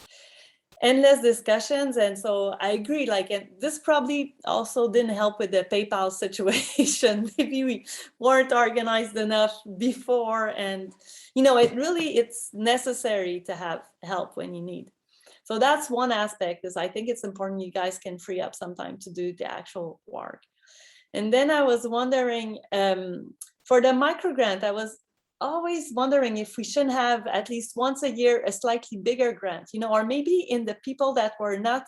endless discussions. And so I agree, like, and this probably also didn't help with the PayPal situation. Maybe we weren't organized enough before, and it's necessary to have help when you need. So that's one aspect, is I think it's important you guys can free up some time to do the actual work. And then I was wondering, for the micro grant, I was always wondering if we shouldn't have at least once a year a slightly bigger grant, or maybe in the people that were not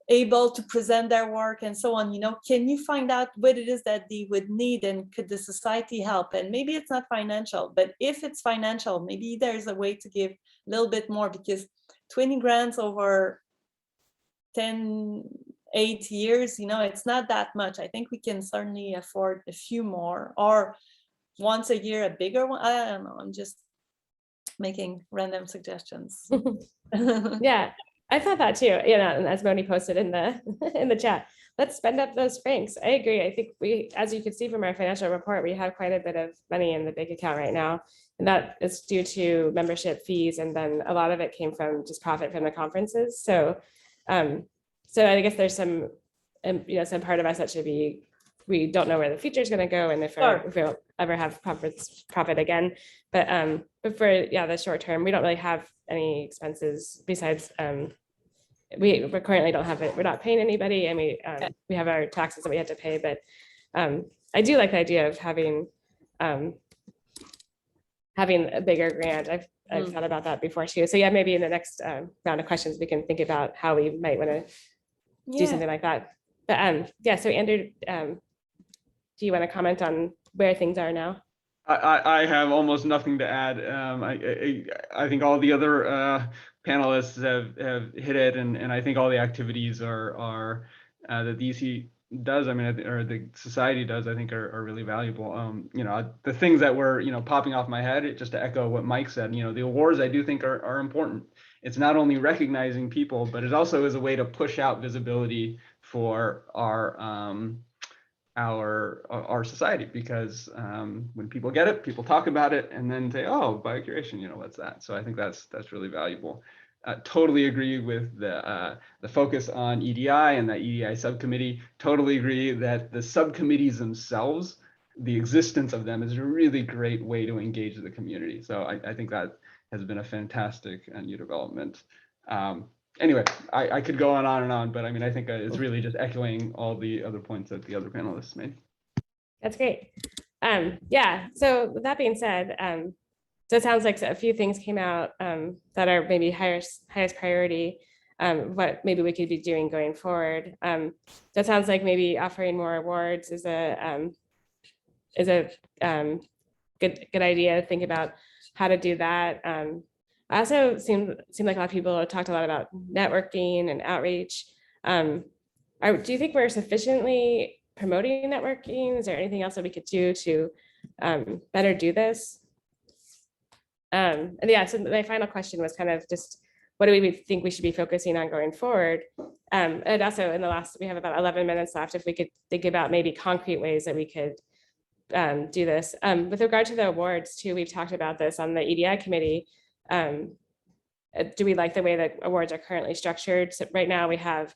able to present their work and so on, can you find out what it is that they would need, and could the society help? And maybe it's not financial, but if it's financial, maybe there's a way to give a little bit more, because 20 grants over 8 years, it's not that much. I think we can certainly afford a few more, or once a year a bigger one. I don't know, I'm just making random suggestions. Yeah, I thought that too, and as Moni posted in the in the chat, let's spend up those francs. I agree. I think we, as you can see from our financial report, we have quite a bit of money in the bank account right now, and that is due to membership fees, and then a lot of it came from just profit from the conferences. So so I guess there's some some part of us that should be, we don't know where the future is going to go, and if we'll ever have conference profit again. But for the short term, we don't really have any expenses besides we currently don't have it. We're not paying anybody, and we have our taxes that we have to pay. But I do like the idea of having a bigger grant. I've thought about that before too. So yeah, maybe in the next round of questions, we can think about how we might want to do something like that. But yeah, so Andrew, do you want to comment on where things are now? I have almost nothing to add. I think all the other panelists have hit it, and I think all the activities are that the EC does. I mean, or the society does. I think are really valuable. You know, the things that were popping off my head, just to echo what Mike said. You know, the awards I do think are important. It's not only recognizing people, but it also is a way to push out visibility for our society, because when people get it, people talk about it and then say, oh, biocuration, what's that? So I think that's really valuable. Totally agree with the focus on EDI and that EDI subcommittee. Totally agree that the subcommittees themselves, the existence of them, is a really great way to engage the community. So I think that has been a fantastic new development. Anyway, I could go on and on, but I mean, I think it's really just echoing all the other points that the other panelists made. That's great. Yeah, so with that being said, so it sounds like a few things came out that are maybe highest priority, what maybe we could be doing going forward. So it sounds like maybe offering more awards is a good idea to think about how to do that. I also seem like a lot of people have talked a lot about networking and outreach. Do you think we're sufficiently promoting networking? Is there anything else that we could do to better do this? And yeah, so my final question was kind of just, what do we think we should be focusing on going forward? And also in the last, we have about 11 minutes left, if we could think about maybe concrete ways that we could do this. With regard to the awards too, we've talked about this on the EDI committee. Do we like the way that awards are currently structured? So right now we have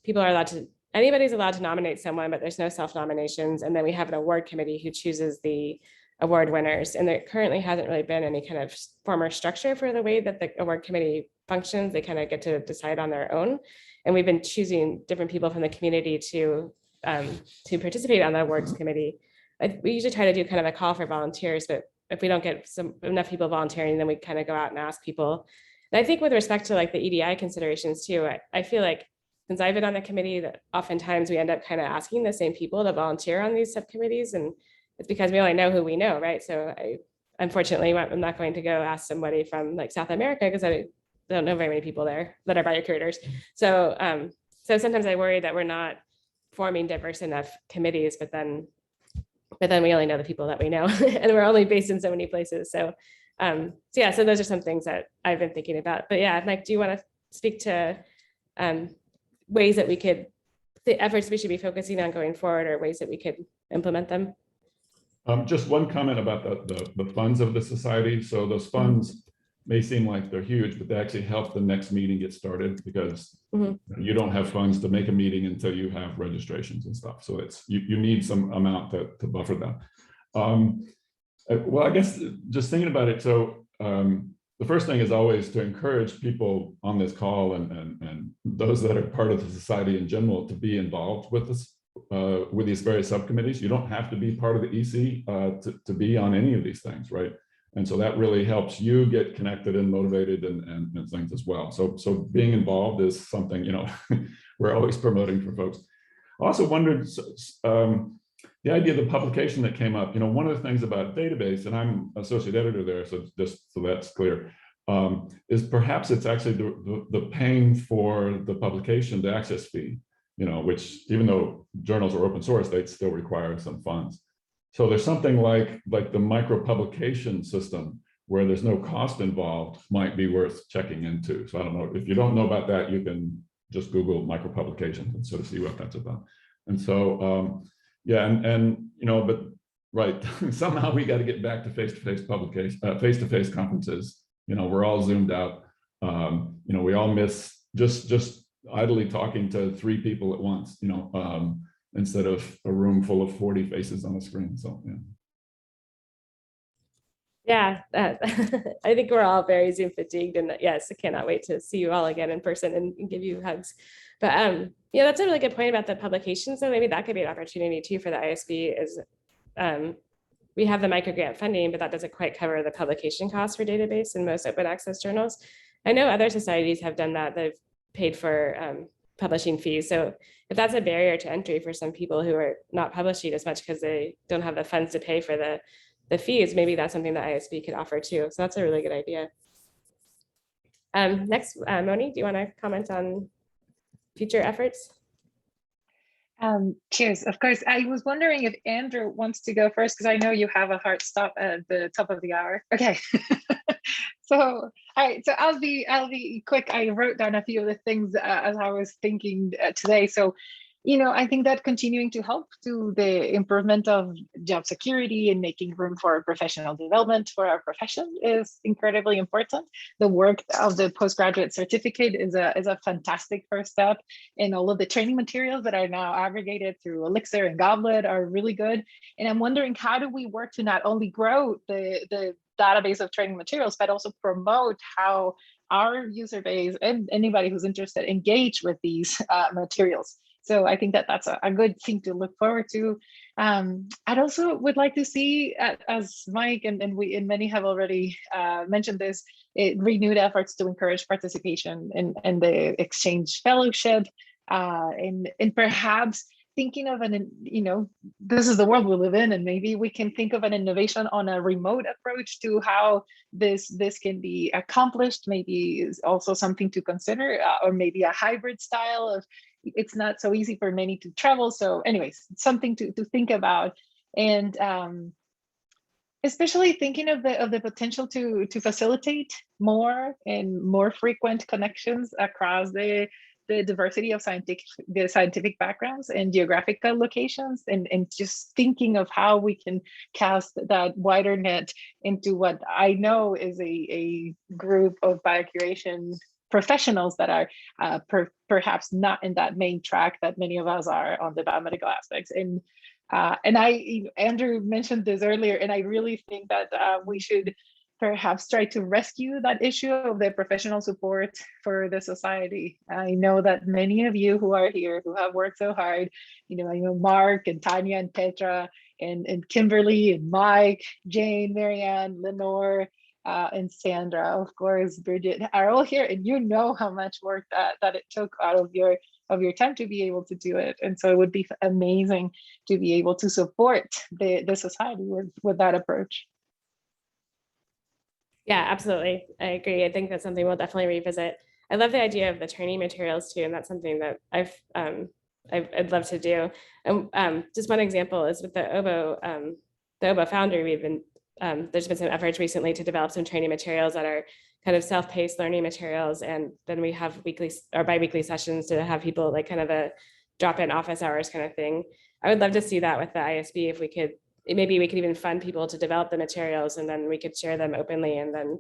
people are allowed to, anybody's allowed to nominate someone, but there's no self-nominations. And then we have an award committee who chooses the award winners. And there currently hasn't really been any kind of former structure for the way that the award committee functions. They kind of get to decide on their own. And we've been choosing different people from the community to participate on the awards committee. We usually try to do kind of a call for volunteers, but if we don't get enough people volunteering, then we kind of go out and ask people. And I think with respect to like the EDI considerations too, I feel like since I've been on the committee, that oftentimes we end up kind of asking the same people to volunteer on these subcommittees, and it's because we only know who we know, right? So unfortunately, I'm not going to go ask somebody from like South America because I don't know very many people there that are biocurators. So so sometimes I worry that we're not forming diverse enough committees, but then we only know the people that we know, and we're only based in so many places. So, so yeah, so those are some things that I've been thinking about. But yeah, Mike, do you want to speak to ways that we could, the efforts we should be focusing on going forward, or ways that we could implement them? Just one comment about the funds of the society. So those funds may seem like they're huge, but they actually help the next meeting get started, because you don't have funds to make a meeting until you have registrations and stuff. So it's you need some amount to buffer that. Well, I guess just thinking about it, so the first thing is always to encourage people on this call and those that are part of the society in general to be involved with this, with these various subcommittees. You don't have to be part of the EC to be on any of these things, right? And so that really helps you get connected and motivated and things as well. So being involved is something, we're always promoting for folks. I also wondered, the idea of the publication that came up, one of the things about database, and I'm associate editor there, so just so that's clear, is perhaps it's actually the paying for the publication, the access fee, which even though journals are open source, they still require some funds. So there's something like the micro publication system where there's no cost involved might be worth checking into. So I don't know, if you don't know about that, you can just Google micro publications and sort of see what that's about. And so, yeah, and but right, somehow we got to get back to face-to-face publication, face-to-face conferences. We're all zoomed out. We all miss just idly talking to 3 people at once, instead of a room full of 40 faces on a screen. So yeah, I think we're all very Zoom fatigued, and yes, I cannot wait to see you all again in person and give you hugs. But yeah, that's a really good point about the publications. So maybe that could be an opportunity too for the ISB, is we have the microgrant funding, but that doesn't quite cover the publication costs for database in most open access journals. I know other societies have done that. They've paid for publishing fees. So if that's a barrier to entry for some people who are not publishing as much because they don't have the funds to pay for the fees, maybe that's something that ISB could offer too. So that's a really good idea. Next, Moni, do you want to comment on future efforts? Cheers. Of course, I was wondering if Andrew wants to go first, because I know you have a hard stop at the top of the hour. Okay. So, all right. So I'll be quick. I wrote down a few of the things as I was thinking today. So, I think that continuing to help to the improvement of job security and making room for professional development for our profession is incredibly important. The work of the postgraduate certificate is a fantastic first step, and all of the training materials that are now aggregated through Elixir and Goblet are really good. And I'm wondering, how do we work to not only grow the database of training materials, but also promote how our user base and anybody who's interested engage with these materials. So I think that that's a good thing to look forward to. I'd also would like to see, as Mike and many have already mentioned this, renewed efforts to encourage participation in the exchange fellowship, and perhaps thinking of this is the world we live in, and maybe we can think of an innovation on a remote approach to how this can be accomplished. Maybe is also something to consider, or maybe a hybrid style of, it's not so easy for many to travel. So anyways, something to think about. And especially thinking of the potential to facilitate more and more frequent connections across the diversity of scientific backgrounds and geographical locations, and just thinking of how we can cast that wider net into what I know is a group of biocuration professionals that are perhaps not in that main track that many of us are on the biomedical aspects. And Andrew mentioned this earlier, and I really think that we should perhaps try to rescue that issue of the professional support for the society. I know that many of you who are here, who have worked so hard, I know Mark and Tanya and Petra and Kimberly and Mike, Jane, Marianne, Lenore, and Sandra, of course, Bridget, are all here, and you know how much work that it took out of your time to be able to do it. And so it would be amazing to be able to support the society with that approach. Yeah, absolutely. I agree. I think that's something we'll definitely revisit. I love the idea of the training materials too, and that's something that I'd love to do. And just one example is with the OBO Foundry. We've been there's been some efforts recently to develop some training materials that are kind of self-paced learning materials, and then we have weekly or bi-weekly sessions to have people like kind of a drop-in office hours kind of thing. I would love to see that with the ISB if we could. Maybe we could even fund people to develop the materials, and then we could share them openly, and then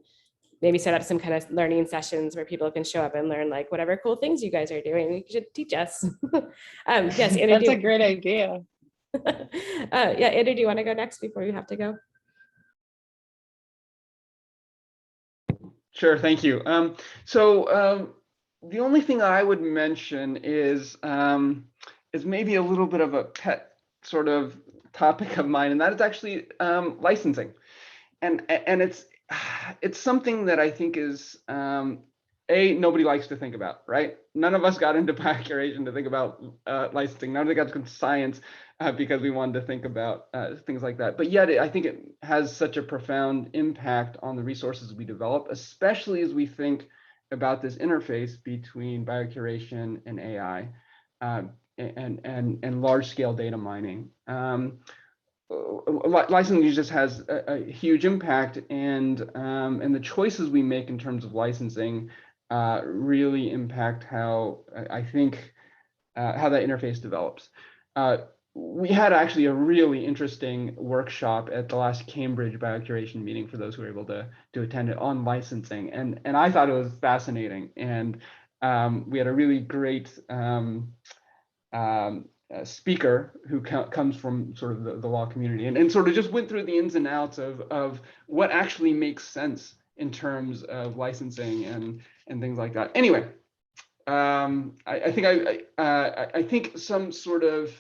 maybe set up some kind of learning sessions where people can show up and learn like whatever cool things you guys are doing. You should teach us. Yes, Andrew, that's a great idea. Yeah, Andrew, do you want to go next before you have to go? Sure, thank you. So the only thing I would mention is maybe a little bit of a pet sort of topic of mine, and that is actually licensing, and it's something that I think is nobody likes to think about, right? None of us got into biocuration to think about licensing. None of us got into science because we wanted to think about things like that. But yet, I think it has such a profound impact on the resources we develop, especially as we think about this interface between biocuration and AI. And large-scale data mining. Licensing just has a huge impact, and the choices we make in terms of licensing really impact how I think how that interface develops. We had actually a really interesting workshop at the last Cambridge Biocuration meeting for those who were able to attend it on licensing, and I thought it was fascinating. And we had a really great speaker who comes from sort of the law community, and sort of just went through the ins and outs of what actually makes sense in terms of licensing and things like that. Anyway, I think some sort of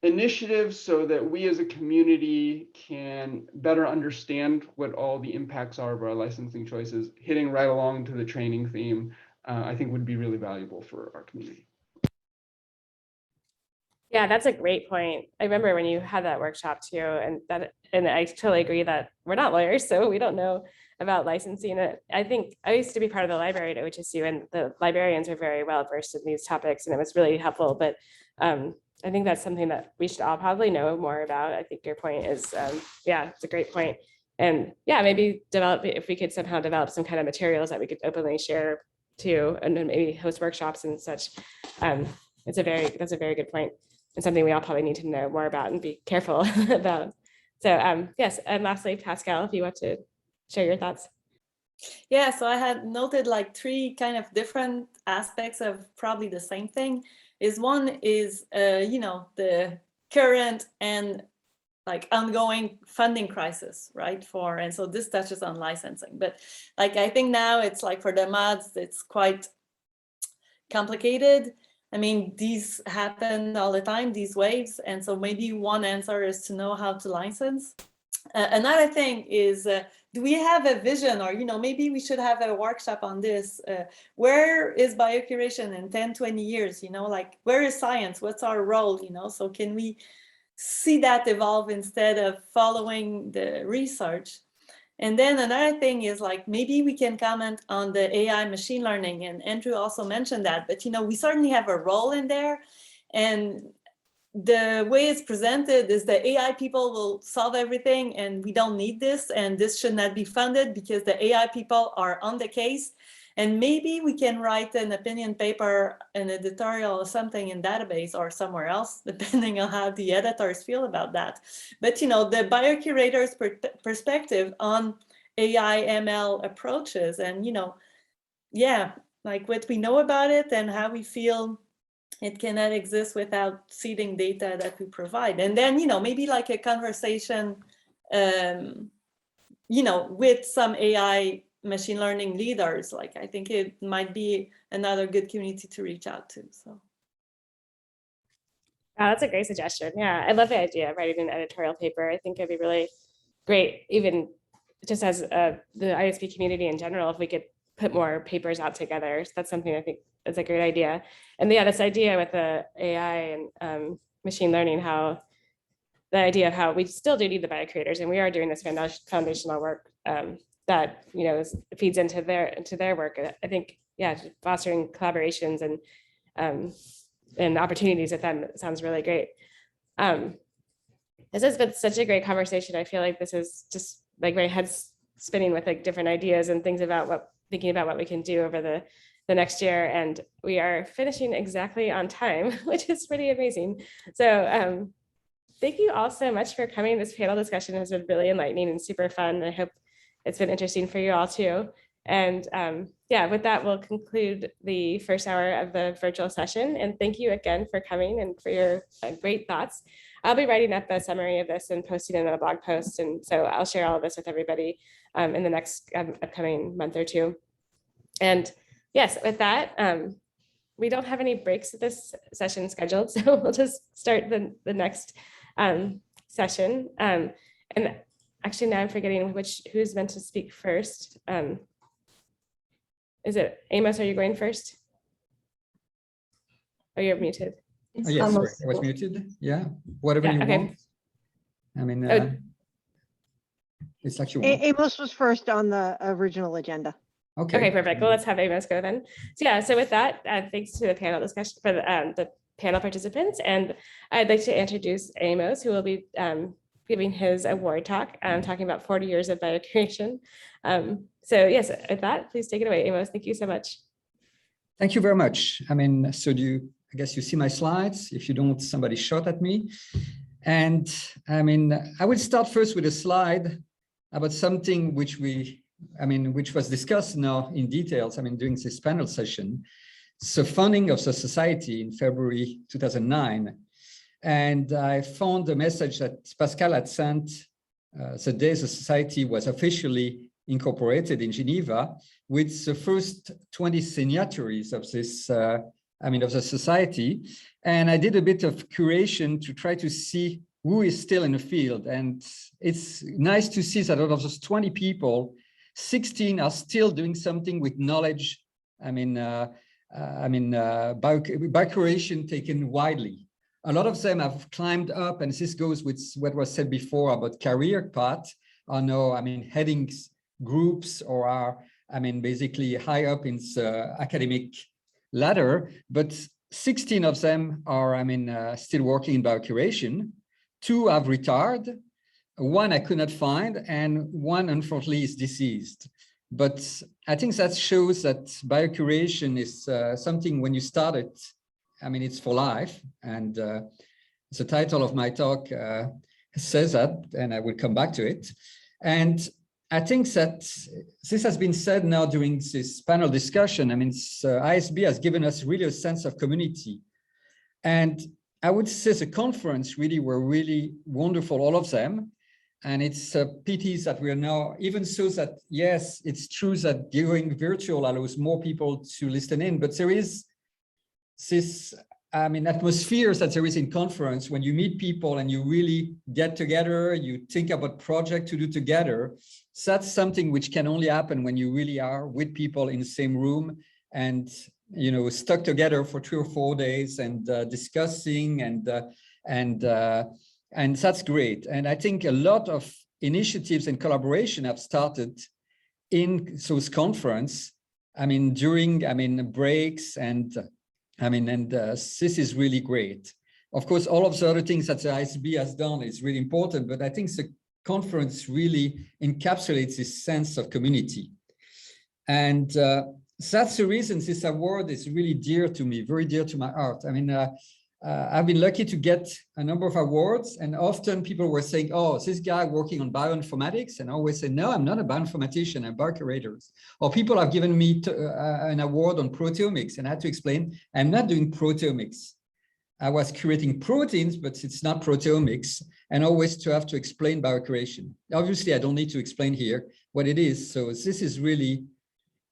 initiatives so that we as a community can better understand what all the impacts are of our licensing choices, hitting right along to the training theme, I think would be really valuable for our community. Yeah, that's a great point. I remember when you had that workshop too, and I totally agree that we're not lawyers, so we don't know about licensing it. I think I used to be part of the library at OHSU, and the librarians are very well versed in these topics, and it was really helpful. But I think that's something that we should all probably know more about. I think your point is, yeah, it's a great point. And yeah, maybe if we could somehow develop some kind of materials that we could openly share too, and then maybe host workshops and such. That's a very good point, and something we all probably need to know more about and be careful about. So yes, and lastly, Pascale, if you want to share your thoughts. Yeah, so I had noted like 3 kind of different aspects of probably the same thing. One is you know, the current and like ongoing funding crisis, right? And so this touches on licensing, but like I think now it's like for the mods, it's quite complicated. I mean, these happen all the time, these waves, and so maybe one answer is to know how to license. Another thing is, do we have a vision, or, you know, maybe we should have a workshop on this. Where is biocuration in 10, 20 years? You know, like, where is science? What's our role? You know, so can we see that evolve instead of following the research? And then another thing is like, maybe we can comment on the AI machine learning, and Andrew also mentioned that, but, you know, we certainly have a role in there. And the way it's presented is the AI people will solve everything and we don't need this, and this should not be funded because the AI people are on the case. And maybe we can write an opinion paper, an editorial or something in database or somewhere else, depending on how the editors feel about that. But, you know, the Biocurator's perspective on AI ML approaches, and, you know, yeah, like what we know about it and how we feel it cannot exist without seeding data that we provide. And then, you know, maybe like a conversation, you know, with some AI machine learning leaders. Like, I think it might be another good community to reach out to. So. Oh, that's a great suggestion. Yeah, I love the idea of writing an editorial paper. I think it'd be really great, even just as the ISB community in general, if we could put more papers out together. So that's something I think is a great idea. And yeah, this idea with the AI and machine learning, how the idea of how we still do need the biocurators, and we are doing this foundational work that, you know, feeds into their work. I think, yeah, fostering collaborations and opportunities with them sounds really great. This has been such a great conversation. I feel like this is just like my head's spinning with like different ideas and things about thinking about what we can do over the next year. And we are finishing exactly on time, which is pretty amazing. So thank you all so much for coming. This panel discussion has been really enlightening and super fun. I hope it's been interesting for you all too. And yeah, with that, we'll conclude the first hour of the virtual session. And thank you again for coming and for your great thoughts. I'll be writing up a summary of this and posting it in a blog post. And so I'll share all of this with everybody in the next upcoming month or two. And yes, with that, we don't have any breaks at this session scheduled, so we'll just start the next session. And actually now I'm forgetting who's meant to speak first. Is it Amos? Are you going first? Oh, you're muted. Oh, yes, sorry, I was muted. Yeah, whatever you want. I mean, it's like you want. Amos was first on the original agenda. Okay, perfect. Well, let's have Amos go then. So yeah, so with that, thanks to the panel discussion for the panel participants, and I'd like to introduce Amos, who will be giving his award talk, talking about 40 years of biocuration. So yes, with that, please take it away, Amos. Thank you so much. Thank you very much. I mean, so I guess you see my slides. If you don't, somebody shot at me. And I mean, I will start first with a slide about something which was discussed now in details, during this panel session. So founding of the society in February 2009. And I found a message that Pascale had sent the day the society was officially incorporated in Geneva, with the first 20 signatories of this of the society. And I did a bit of curation to try to see who is still in the field. And it's nice to see that out of those 20 people, 16 are still doing something with knowledge. Biocuration taken widely. A lot of them have climbed up, and this goes with what was said before about career path, are now, heading groups or are, basically high up in the academic ladder, but 16 of them are, still working in biocuration. 2 have retired, 1 I could not find, and 1 unfortunately is deceased. But I think that shows that biocuration is something when you start it, it's for life. And the title of my talk says that, and I will come back to it. And I think that this has been said now during this panel discussion. ISB has given us really a sense of community. And I would say the conference really were really wonderful, all of them. And it's a pity that we are now, even so that, yes, it's true that going virtual allows more people to listen in, but there is this, atmosphere that there is in conference when you meet people and you really get together, you think about projects to do together. So that's something which can only happen when you really are with people in the same room and, stuck together for 2 or 4 days and discussing and that's great. And I think a lot of initiatives and collaboration have started in those conference. During breaks and this is really great. Of course, all of the other things that the ISB has done is really important, but I think the conference really encapsulates this sense of community. And that's the reason this award is really dear to me, very dear to my heart. I've been lucky to get a number of awards, and often people were saying, oh, this guy working on bioinformatics, and I always say, no, I'm not a bioinformatician, I'm Biocurator. Or people have given me an award on proteomics, and I had to explain, I'm not doing proteomics. I was creating proteins, but it's not proteomics, and always to have to explain biocuration. Obviously, I don't need to explain here what it is. So this is really,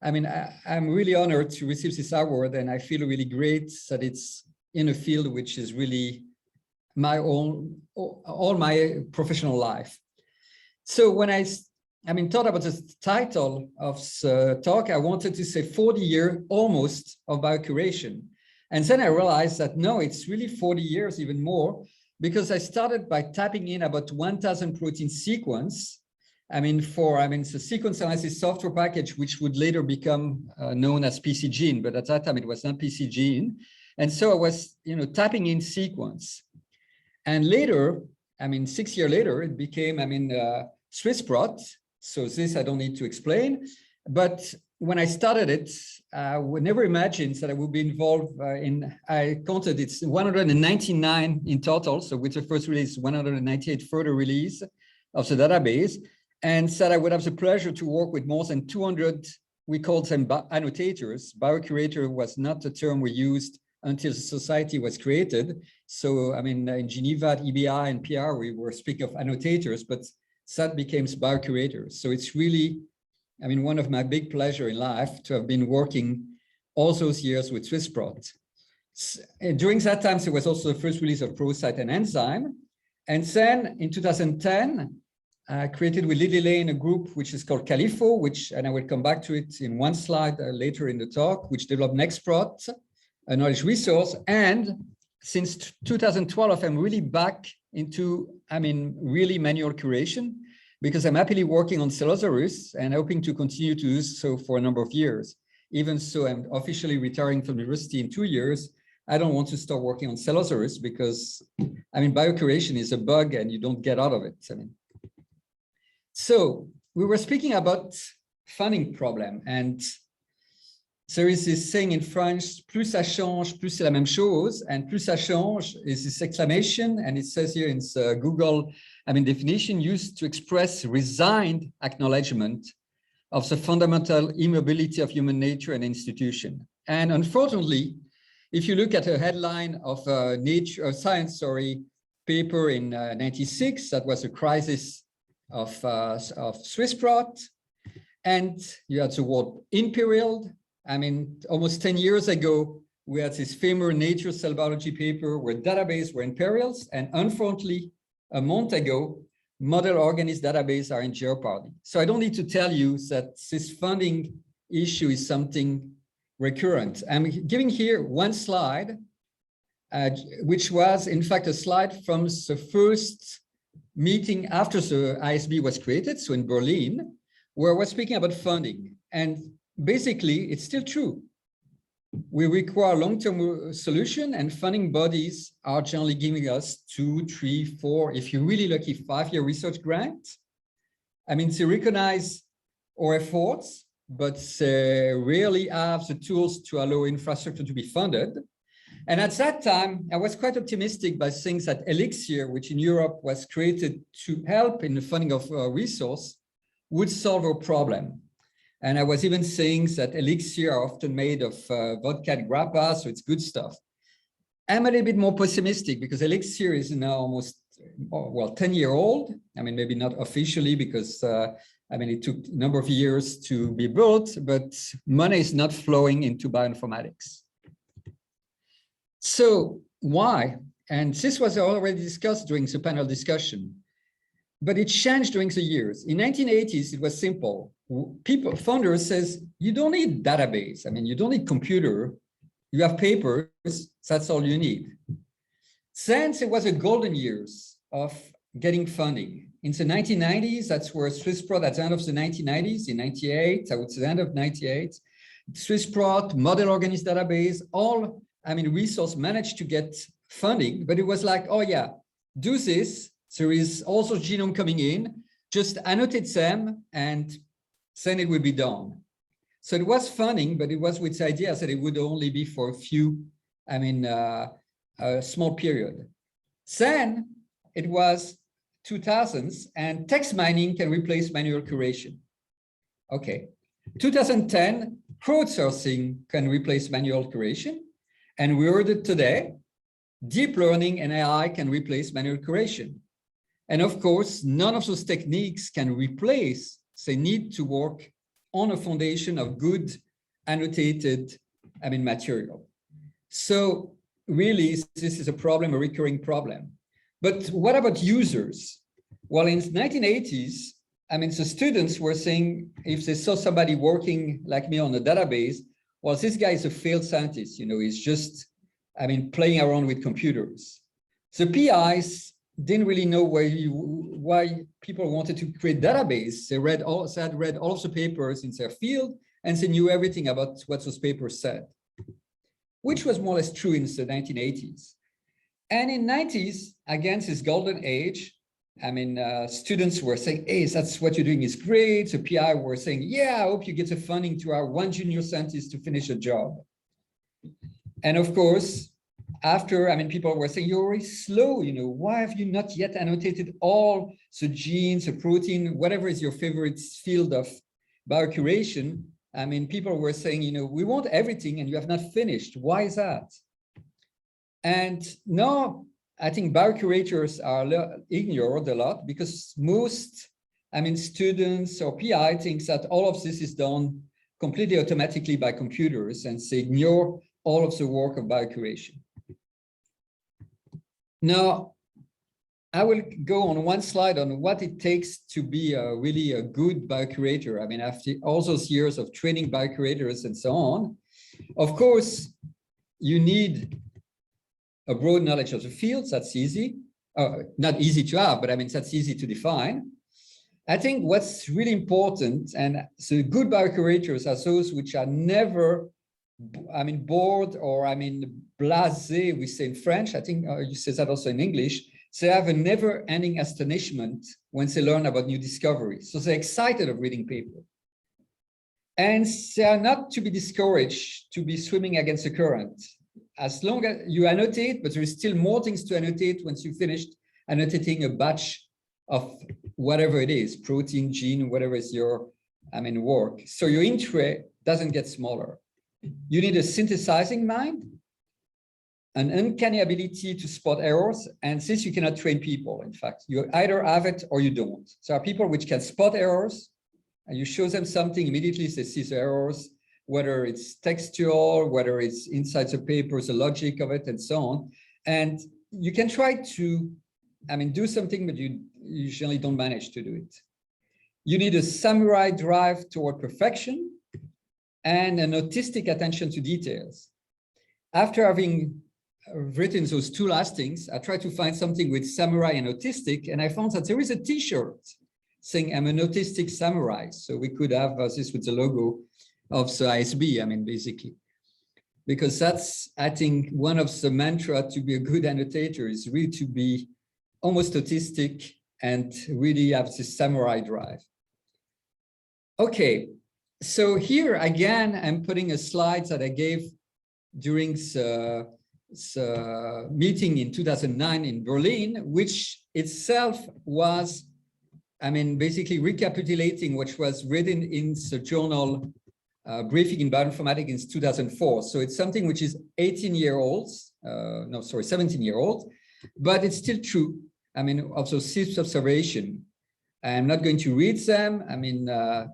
I'm really honored to receive this award, and I feel really great that it's in a field which is really my own, all my professional life. So when I thought about the title of the talk, I wanted to say 40 years almost of biocuration. And then I realized that no, it's really 40 years, even more, because I started by typing in about 1,000 protein sequence. The sequence analysis software package, which would later become known as PCGene, but at that time it was not PCGene. And so I was, typing in sequence. And later, 6 years later, it became, SwissProt. So this I don't need to explain. But when I started it, I would never imagine that I would be involved I counted it's 199 in total. So with the first release, 198 further release of the database. And that I would have the pleasure to work with more than 200, we called them annotators. Biocurator was not the term we used until the society was created. So, in Geneva, at EBI and PR, we were speaking of annotators, but that became Biocurators. So it's really, one of my big pleasure in life to have been working all those years with SwissProt. During that time, there was also the first release of ProCyte and Enzyme. And then in 2010, I created with Lily Lane a group which is called Califo, and I will come back to it in one slide later in the talk, which developed Nextprot, a knowledge resource. And since 2012, I'm really back into, really manual curation, because I'm happily working on Celosaurus and hoping to continue to do so for a number of years. Even so, I'm officially retiring from university in 2 years. I don't want to start working on Celosaurus because, biocuration is a bug and you don't get out of it. So we were speaking about funding problem, and there is this saying in French, plus ça change, plus c'est la même chose. And plus ça change is this exclamation, and it says here in the Google definition, used to express resigned acknowledgement of the fundamental immobility of human nature and institution. And unfortunately, if you look at a headline of Science paper in 96, that was a crisis of SwissProt, and you had the word imperial. Almost 10 years ago, we had this famous Nature Cell Biology paper where databases were in perils, and unfortunately, a month ago, model organism databases are in jeopardy. So I don't need to tell you that this funding issue is something recurrent. I'm giving here one slide, which was in fact a slide from the first meeting after the ISB was created, so in Berlin, where I was speaking about funding. And basically, it's still true. We require long-term solution, and funding bodies are generally giving us 2, 3, 4, if you're really lucky, 5-year research grant. I mean, they recognize our efforts, but they rarely have the tools to allow infrastructure to be funded. And at that time, I was quite optimistic by saying that Elixir, which in Europe was created to help in the funding of resource, would solve our problem. And I was even saying that Elixir are often made of vodka and grappa, so it's good stuff. I'm a little bit more pessimistic because Elixir is now almost, well, 10-year-old. I mean, maybe not officially because, I mean, it took a number of years to be built, but money is not flowing into bioinformatics. So why? And this was already discussed during the panel discussion, but it changed during the years. In 1980s, it was simple. People, founders says, you don't need database. I mean, you don't need computer. You have papers, that's all you need. Since it was a golden years of getting funding. In the 1990s, that's where SwissProt at the end of the 1990s, in 98, I would say the end of 98, SwissProt, model organism database, all, I mean, resource managed to get funding, but it was like, oh yeah, do this. There is also genome coming in, just annotate them and then it will be done. So it was funding, but it was with the idea that it would only be for a few, I mean, a small period. Then it was 2000s and text mining can replace manual curation. Okay, 2010, crowdsourcing can replace manual curation. And we heard it today, deep learning and AI can replace manual curation. And of course, none of those techniques can replace, they need to work on a foundation of good annotated, I mean, material. So really, this is a problem, a recurring problem. But what about users? Well, in the 1980s, I mean, the students were saying, if they saw somebody working like me on a database, well, this guy is a failed scientist, you know, he's just, I mean, playing around with computers. The PIs didn't really know why people wanted to create database. They had read all of the papers in their field, and they knew everything about what those papers said, which was more or less true in the 1980s. And in 90s, against this golden age, I mean, students were saying, hey, that's what you're doing is great. The PI were saying, yeah, I hope you get the funding to our one junior scientist to finish a job. And of course, after, I mean, people were saying, you're very slow, you know, why have you not yet annotated all the genes, the protein, whatever is your favorite field of biocuration? I mean, people were saying, you know, we want everything and you have not finished. Why is that? And now I think biocurators are ignored a lot because most, I mean, students or PI thinks that all of this is done completely automatically by computers and they ignore all of the work of biocuration. Now, I will go on one slide on what it takes to be really a good biocurator. I mean, after all those years of training biocurators and so on, of course, you need a broad knowledge of the fields. That's easy. Not easy to have, but I mean, that's easy to define. I think what's really important, and so good biocurators are those which are never, I mean, bored or, I mean, blasé, we say in French. I think you say that also in English. They have a never-ending astonishment when they learn about new discoveries. So they're excited of reading paper. And they are not to be discouraged to be swimming against the current. As long as you annotate, but there is still more things to annotate once you finished annotating a batch of whatever it is, protein, gene, whatever is your, I mean, work. So your interest doesn't get smaller. You need a synthesizing mind, an uncanny ability to spot errors, and this you cannot train people, in fact. You either have it or you don't. There are people which can spot errors, and you show them something, immediately they see the errors. whether it's textual, whether it's inside the papers, the logic of it, and so on. And you can try to, do something, but you usually don't manage to do it. You need a samurai drive toward perfection and an autistic attention to details. After having written those two last things, I tried to find something with samurai and autistic, and I found that there is a t-shirt saying I'm an autistic samurai. So we could have this with the logo of the ISB, basically. Because that's, I think, one of the mantra to be a good annotator is really to be almost autistic and really have this samurai drive. Okay, so here again, I'm putting a slide that I gave during the meeting in 2009 in Berlin, which itself was, basically recapitulating what was written in the journal Briefing in Bioinformatics in 2004. So it's something which is 17-year-old, but it's still true. Of those 6 observations. I'm not going to read them.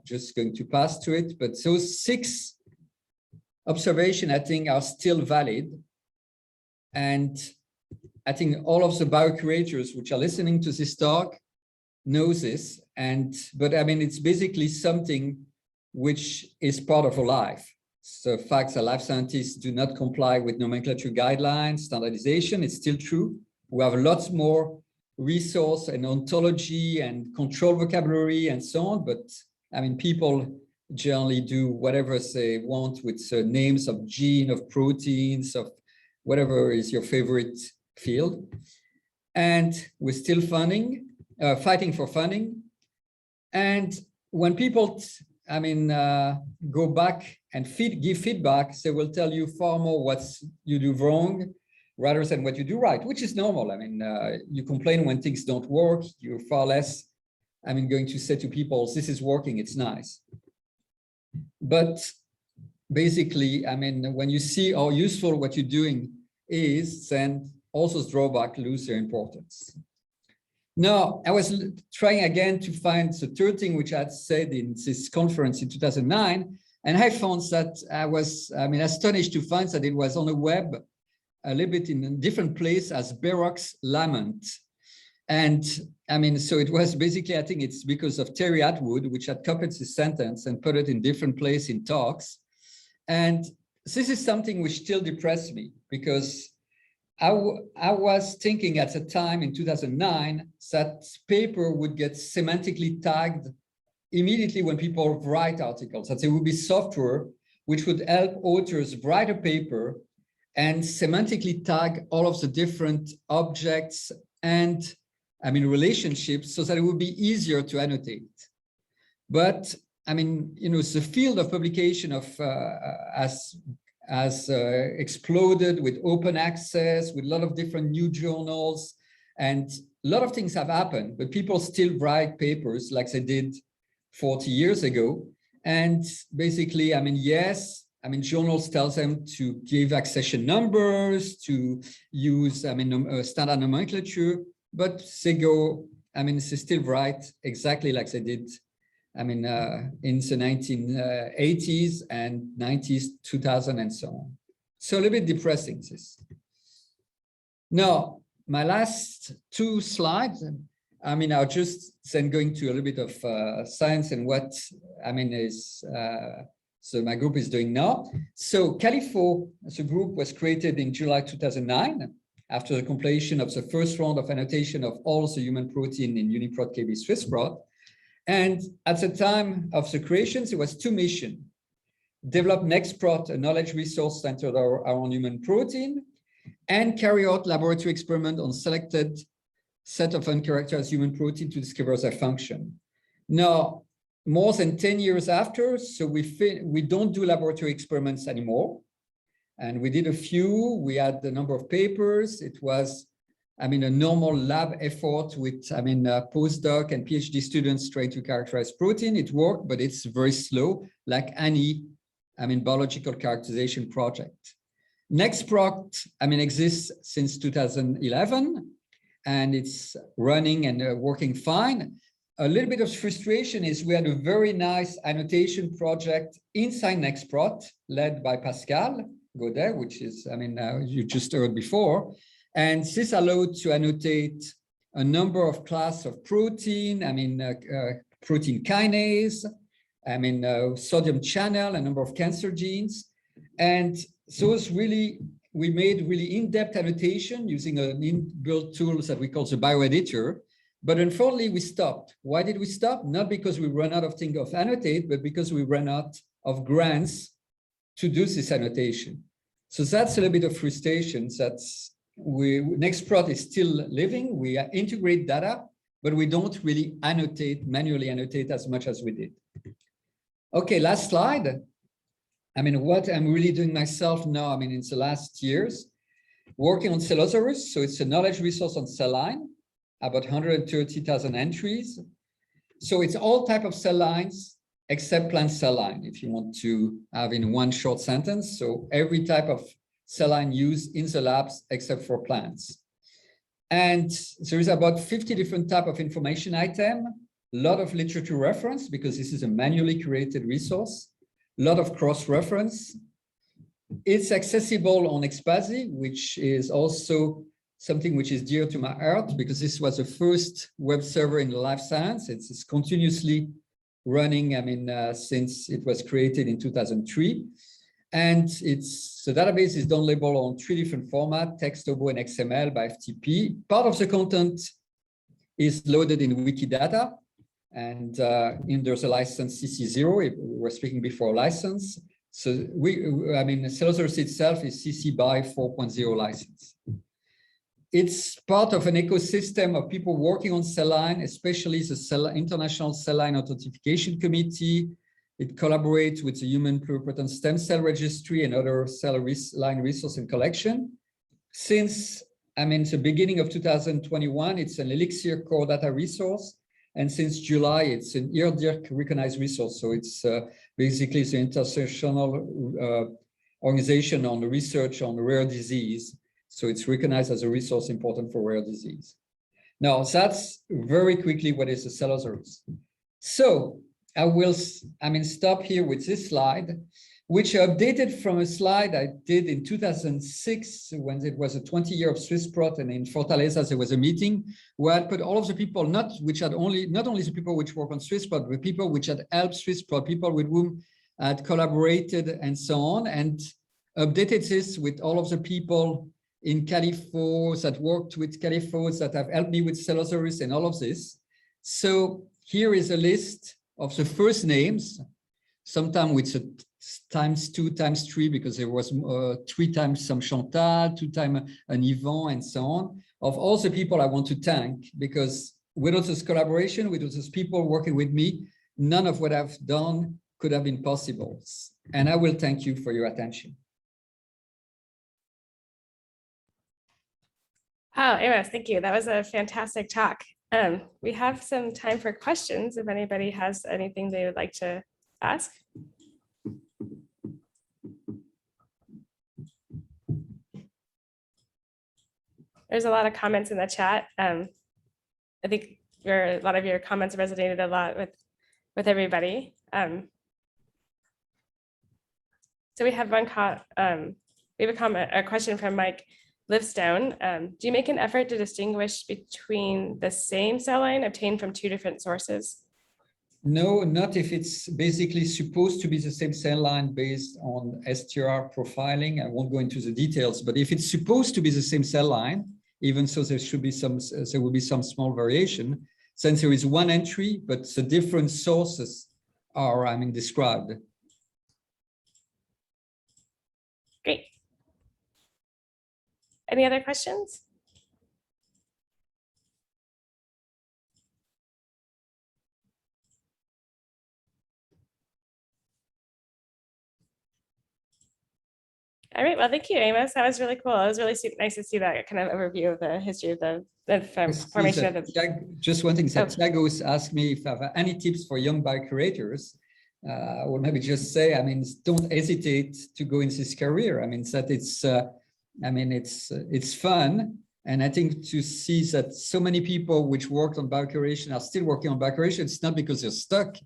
Just going to pass to it, but those 6 observations, I think, are still valid. And I think all of the biocurators which are listening to this talk know this. But it's basically something which is part of our life. So the fact that life scientists do not comply with nomenclature guidelines, standardization, it's still true. We have lots more resource and ontology and control vocabulary and so on, but people generally do whatever they want with names of gene, of proteins, of whatever is your favorite field. And we're still fighting for funding. And when people go back and give feedback, they will tell you far more what you do wrong rather than what you do right, which is normal. You complain when things don't work. You're far less, going to say to people, this is working, it's nice. But basically, when you see how useful what you're doing is, then all those drawbacks lose their importance. Now, I was trying again to find the third thing which I had said in this conference in 2009, and I found that I was astonished to find that it was on the web a little bit in a different place as Bairoch's lament. And so it was basically, I think it's because of Terry Atwood, which had copied this sentence and put it in different place in talks. And this is something which still depressed me, because I was thinking at the time in 2009 that paper would get semantically tagged immediately when people write articles, that there would be software which would help authors write a paper and semantically tag all of the different objects and relationships so that it would be easier to annotate. But the field of publication has exploded with open access, with a lot of different new journals, and a lot of things have happened, but people still write papers like they did 40 years ago. And basically, yes, journals tell them to give accession numbers, to use, standard nomenclature, but they go, they still write exactly like they did, in the 1980s and 90s, 2000 and so on. So a little bit depressing, this. Now, my last 2 slides, I'll just then going to a little bit of science and what, so my group is doing now. So Califo as a group was created in July 2009 after the completion of the first round of annotation of all the human protein in UniProt KB SwissProt. And at the time of the creations, it was 2 missions. Develop NextProt, a knowledge resource centered around human protein, and carry out laboratory experiment on selected set of uncharacterized human protein to discover their function. Now, more than 10 years after, so we don't do laboratory experiments anymore. And we did a few, we had a number of papers. It was, a normal lab effort with, postdoc and PhD students trying to characterize protein. It worked, but it's very slow, like any, biological characterization project. NextProt, exists since 2011, and it's running and working fine. a little bit of frustration is we had a very nice annotation project inside Nextprot led by Pascale Gaudet, which is, you just heard before. And this allowed to annotate a number of class of protein, protein kinase, sodium channel, a number of cancer genes. And those really, we made really in-depth annotation using an inbuilt tool that we call the Bioeditor. But unfortunately, we stopped. Why did we stop? Not because we ran out of things to annotate, but because we ran out of grants to do this annotation. So that's a little bit of frustration. That's Nextprot is still living. We integrate data, but we don't really manually annotate as much as we did. Okay, last slide. What I'm really doing myself now, in the last years, working on Cellosaurus. So it's a knowledge resource on cell line, about 130,000 entries. So it's all type of cell lines except plant cell line, if you want to have in one short sentence. So every type of cell line used in the labs except for plants. And there is about 50 different type of information item, a lot of literature reference because this is a manually created resource, a lot of cross-reference. It's accessible on Expazi, which is also something which is dear to my heart because this was the first web server in life science. It's continuously running, since it was created in 2003. And the database is downloadable on 3 different formats, text, OBO, and XML by FTP. Part of the content is loaded in Wikidata, and there's a license CC0, if we were speaking before license. So Cellosaurus itself is CC BY 4.0 license. It's part of an ecosystem of people working on cell line, especially the International Cell Line Authentication Committee. It collaborates with the Human Pluripotent Stem Cell Registry and other cell line resource and collection. Since the beginning of 2021, it's an Elixir core data resource. And since July, it's an IRDIRC recognized resource. So it's basically the international organization on the research on rare disease. So it's recognized as a resource important for rare disease. Now, that's very quickly what is the Cellosaurus. So I will stop here with this slide, which I updated from a slide I did in 2006 when it was a 20-year of SwissProt, and in Fortaleza there was a meeting where I put all of the people, not only the people which work on SwissProt, but people which had helped SwissProt, people with whom I had collaborated and so on, and updated this with all of the people in Califos that worked with Califos that have helped me with Cellosaurus and all of this. So here is a list of the first names, sometimes with a ×2, ×3, because there was 3 times some Chantal, 2 times an Yvon, and so on, of all the people I want to thank, because without this collaboration, without those people working with me, none of what I've done could have been possible. And I will thank you for your attention. Oh, Amos, thank you. That was a fantastic talk. We have some time for questions if anybody has anything they would like to ask. There's a lot of comments in the chat. I think a lot of your comments resonated a lot with everybody. So we have a question from Mike Livstone. Do you make an effort to distinguish between the same cell line obtained from 2 different sources? No, not if it's basically supposed to be the same cell line based on STR profiling. I won't go into the details, but if it's supposed to be the same cell line, even so there will be some small variation, since there is one entry, but the different sources are described. Great. Any other questions? All right, well, thank you, Amos. That was really cool. It was really nice to see that kind of overview of the history of the formation of the... Just one thing, Thiago's asked me if I have any tips for young biocurators. Or maybe just say, don't hesitate to go into this career. That it's fun. And I think to see that so many people which worked on biocuration are still working on biocuration, it's not because they're stuck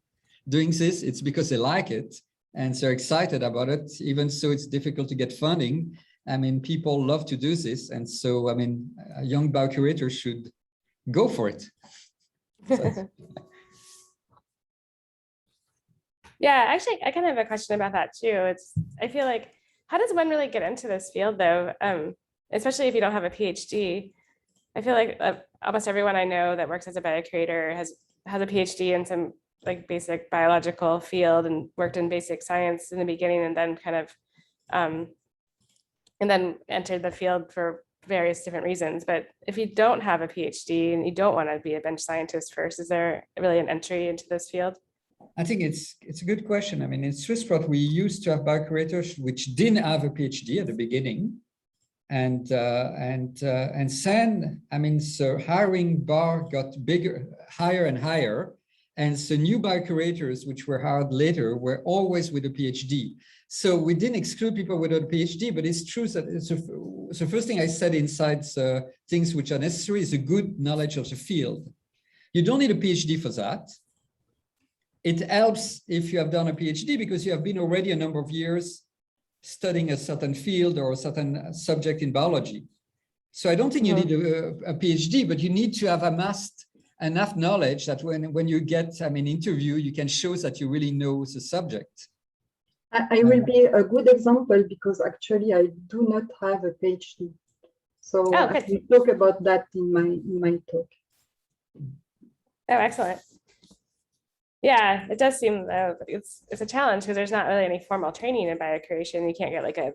doing this, it's because they like it and they're excited about it, even so it's difficult to get funding. I mean, people love to do this. And so, I mean, a young biocurator should go for it. So, Yeah, actually, I kind of have a question about that too. I feel like, how does one really get into this field though? Especially if you don't have a PhD. I feel like almost everyone I know that works as a biocurator has a PhD in some like basic biological field and worked in basic science in the beginning, and then kind of, and then entered the field for various different reasons. But if you don't have a PhD and you don't want to be a bench scientist first, is there really an entry into this field? I think it's a good question. I mean, in Swissport, we used to have biocurators which didn't have a PhD at the beginning. And then, I mean, so hiring bar got bigger, higher and higher. And so new biocurators, which were hired later, were always with a PhD. So we didn't exclude people without a PhD, but it's true that it's the first thing I said inside things which are necessary is a good knowledge of the field. You don't need a PhD for that. It helps if you have done a PhD because you have been already a number of years studying a certain field or a certain subject in biology. So I don't think you need a PhD, but you need to have amassed enough knowledge that when you get, I mean, interview, you can show that you really know the subject. I will be a good example because actually I do not have a PhD. So I will talk about that in my talk. Oh, excellent. Yeah, it does seem it's a challenge because there's not really any formal training in biocuration. You can't get like a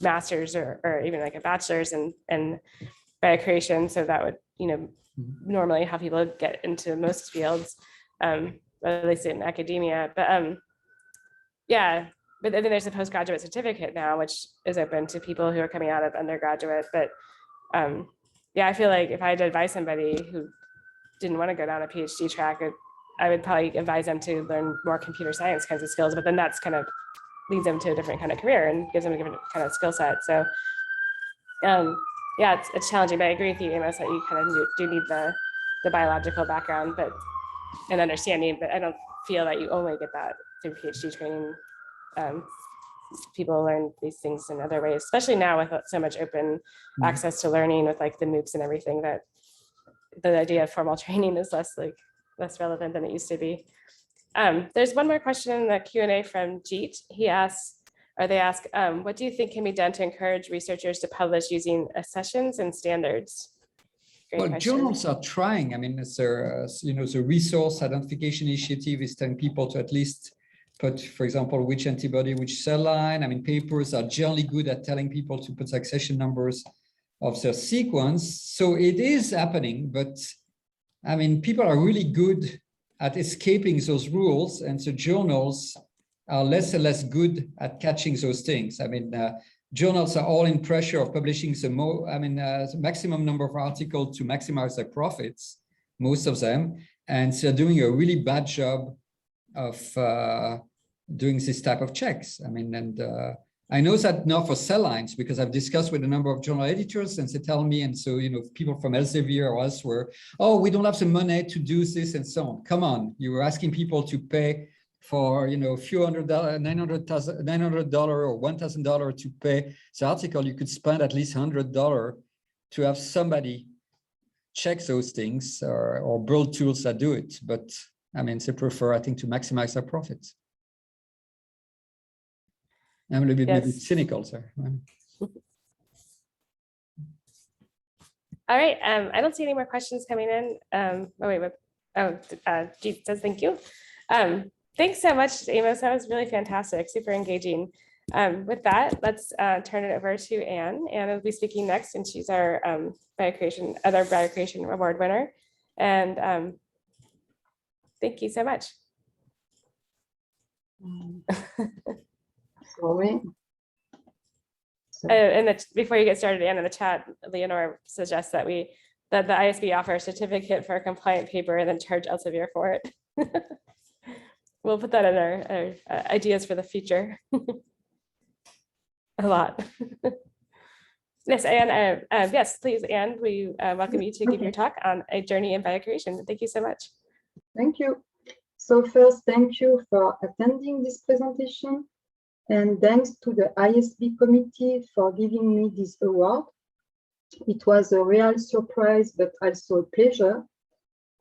master's or even like a bachelor's in biocuration. So that would, you know, normally how people get into most fields, at least in academia. But yeah, but then there's a postgraduate certificate now, which is open to people who are coming out of undergraduate. But yeah, I feel like if I had to advise somebody who didn't want to go down a PhD track, I would probably advise them to learn more computer science kinds of skills, but then that's kind of leads them to a different kind of career and gives them a different kind of skill set. So yeah, it's challenging, but I agree with you, Amos, that you kind of do need the biological background and understanding, but I don't feel that you only get that through PhD training. People learn these things in other ways, especially now with so much open access to learning with like the MOOCs and everything, that the idea of formal training is less relevant than it used to be. There's one more question in the Q&A from Jeet. They ask, what do you think can be done to encourage researchers to publish using accessions and standards? Great well, question. Journals are trying. I mean, the resource identification initiative is telling people to at least put, for example, which antibody, which cell line. I mean, papers are generally good at telling people to put accession numbers of their sequence. So it is happening, but I mean, people are really good at escaping those rules, and the journals are less and less good at catching those things. I mean, journals are all in pressure of publishing the maximum number of articles to maximize their profits, most of them, and they're doing a really bad job of doing this type of checks. I mean, and I know that now for cell lines, because I've discussed with a number of journal editors and they tell me, and so, you know, people from Elsevier or elsewhere, oh, we don't have the money to do this and so on. Come on, you were asking people to pay for, you know, a few $900 or $1,000 to pay the article. You could spend at least $100 to have somebody check those things or build tools that do it. But I mean, they prefer, I think, to maximize their profits. I'm a little bit maybe cynical, sir. All right, I don't see any more questions coming in. Jeet says thank you. Thanks so much, Amos. That was really fantastic, super engaging. With that, let's turn it over to Anne. Anne will be speaking next, and she's our other Biocuration Award winner. And thank you so much. Sorry. And before you get started, Anne, in the chat, Leonora suggests that the ISB offer a certificate for a compliant paper and then charge Elsevier for it. We'll put that in our ideas for the future. A lot. Yes, and yes, please, Anne, we welcome you to give your talk on a journey in biocuration. Thank you so much. Thank you. So first, thank you for attending this presentation, and thanks to the ISB committee for giving me this award. It was a real surprise, but also a pleasure.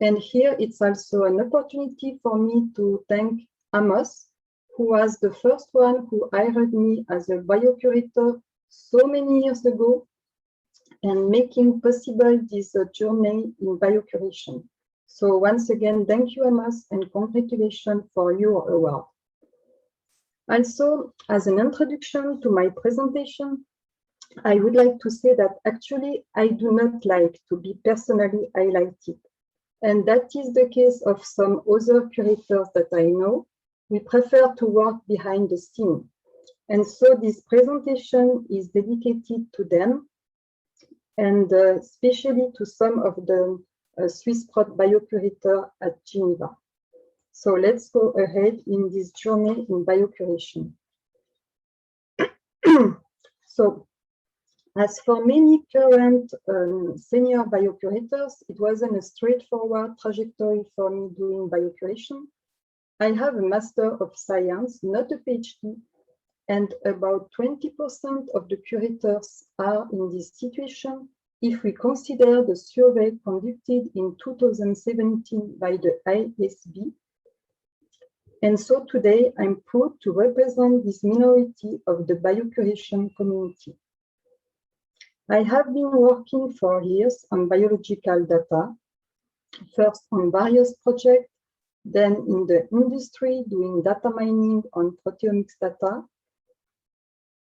And here it's also an opportunity for me to thank Amos, who was the first one who hired me as a biocurator so many years ago, and making possible this journey in biocuration. So once again, thank you, Amos, and congratulations for your award. Also, as an introduction to my presentation, I would like to say that actually I do not like to be personally highlighted. And that is the case of some other curators that I know. We prefer to work behind the scene. And so this presentation is dedicated to them, and especially to some of the Swiss biocurators at Geneva. So let's go ahead in this journey in biocuration. So, as for many current senior biocurators, it wasn't a straightforward trajectory for me doing biocuration. I have a Master of Science, not a PhD, and about 20% of the curators are in this situation if we consider the survey conducted in 2017 by the ISB. And so today I'm proud to represent this minority of the biocuration community. I have been working for years on biological data, first on various projects, then in the industry doing data mining on proteomics data.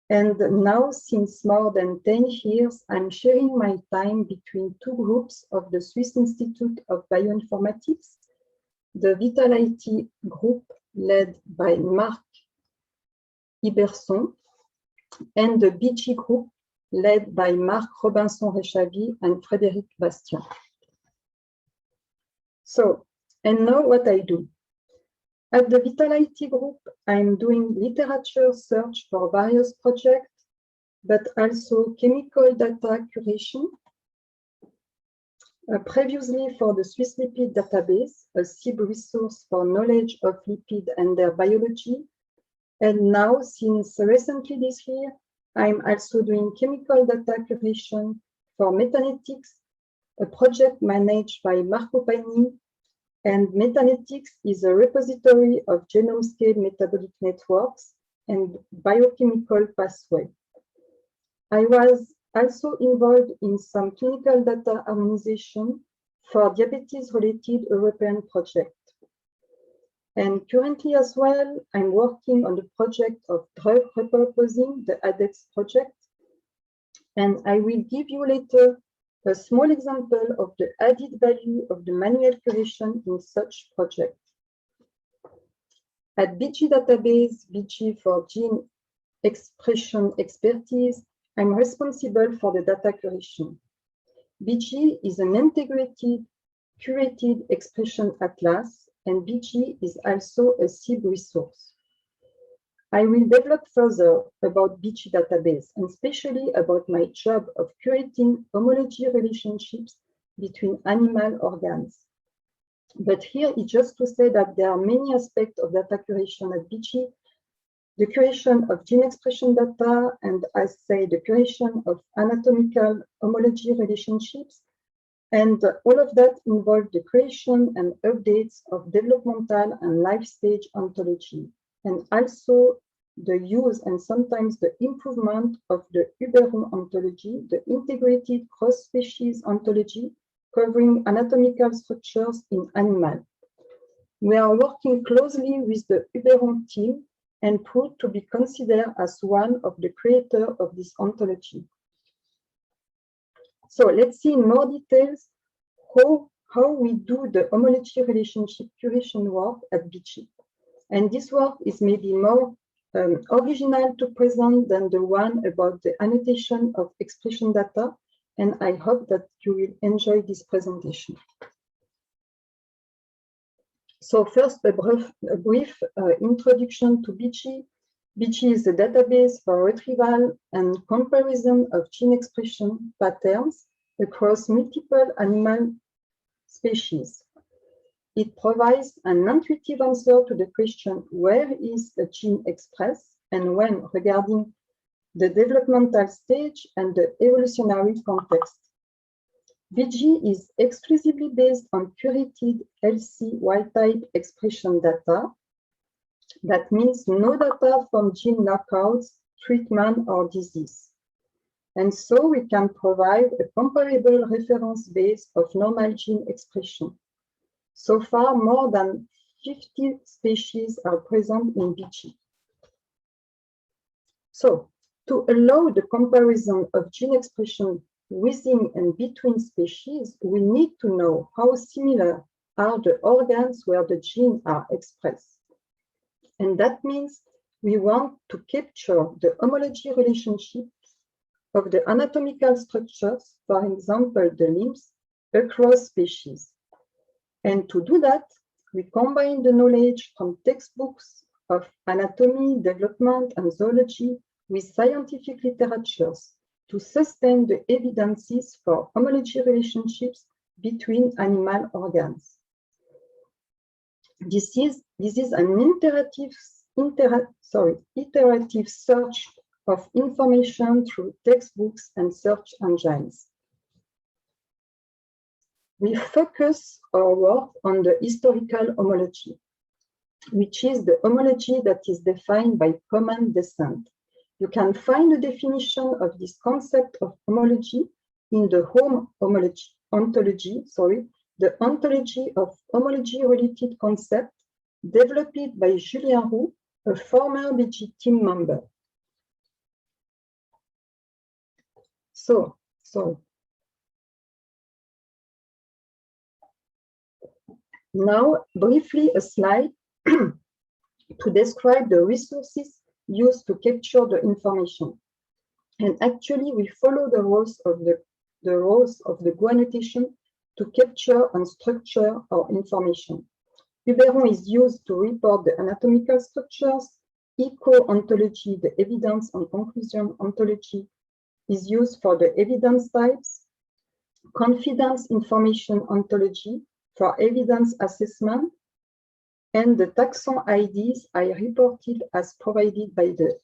And now, since more than 10 years, I'm sharing my time between two groups of the Swiss Institute of Bioinformatics, the Vitality group led by Marc Iberson, and the BG group led by Marc Robinson-Réchavy and Frédéric Bastien. So, and now what I do. At the Vitality group, I'm doing literature search for various projects, but also chemical data curation. Previously for the Swiss Lipid Database, a SIB resource for knowledge of lipid and their biology. And now, since recently this year, I'm also doing chemical data curation for Metanetics, a project managed by Marco Pani. And Metanetics is a repository of genome-scale metabolic networks and biochemical pathways. I was also involved in some clinical data harmonization for diabetes-related European project. And currently as well, I'm working on the project of drug repurposing, the ADEX project. And I will give you later a small example of the added value of the manual curation in such project. At BG Database, BG for Gene Expression Expertise, I'm responsible for the data curation. BG is an integrated, curated expression atlas, and BG is also a SIB resource. I will develop further about BG database, and especially about my job of curating homology relationships between animal organs. But here it's just to say that there are many aspects of data curation at BG. The curation of gene expression data, and I say the curation of anatomical homology relationships. And all of that involves the creation and updates of developmental and life stage ontology, and also the use and sometimes the improvement of the Huberon ontology, the integrated cross-species ontology covering anatomical structures in animals. We are working closely with the Huberon team and proved to be considered as one of the creators of this ontology. So let's see in more details how we do the homology relationship curation work at BG. And this work is maybe more original to present than the one about the annotation of expression data, and I hope that you will enjoy this presentation. So first, a brief introduction to BG. BG is a database for retrieval and comparison of gene expression patterns across multiple animal species. It provides an intuitive answer to the question, where is a gene expressed and when, regarding the developmental stage and the evolutionary context. BG is exclusively based on curated LC wild-type expression data. That means no data from gene knockouts, treatment, or disease. And so we can provide a comparable reference base of normal gene expression. So far, more than 50 species are present in BG. So, to allow the comparison of gene expression within and between species, we need to know how similar are the organs where the genes are expressed. And that means we want to capture the homology relationships of the anatomical structures, for example, the limbs, across species. And to do that, we combine the knowledge from textbooks of anatomy, development, and zoology with scientific literatures to sustain the evidences for homology relationships between animal organs. This is an iterative search of information through textbooks and search engines. We focus our work on the historical homology, which is the homology that is defined by common descent. You can find the definition of this concept of homology in the ontology, the ontology of homology-related concept developed by Julien Roux, a former BG team member. Now, briefly, a slide to describe the resources used to capture the information. And actually, we follow the roles of the GO annotation to capture and structure our information. Uberon is used to report the anatomical structures. Eco-ontology, the evidence and conclusion ontology, is used for the evidence types. Confidence information ontology for evidence assessment. And the taxon IDs are reported as provided by the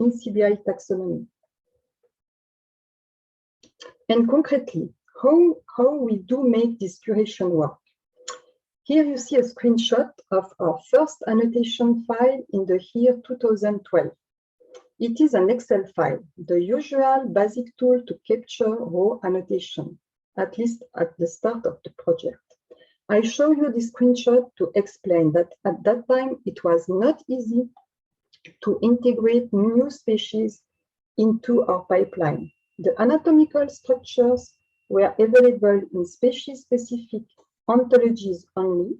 NCBI taxonomy. And concretely, how we do make this curation work. Here you see a screenshot of our first annotation file in the year 2012. It is an Excel file, the usual basic tool to capture raw annotation, at least at the start of the project. I show you this screenshot to explain that at that time, it was not easy to integrate new species into our pipeline. The anatomical structures were available in species-specific ontologies only,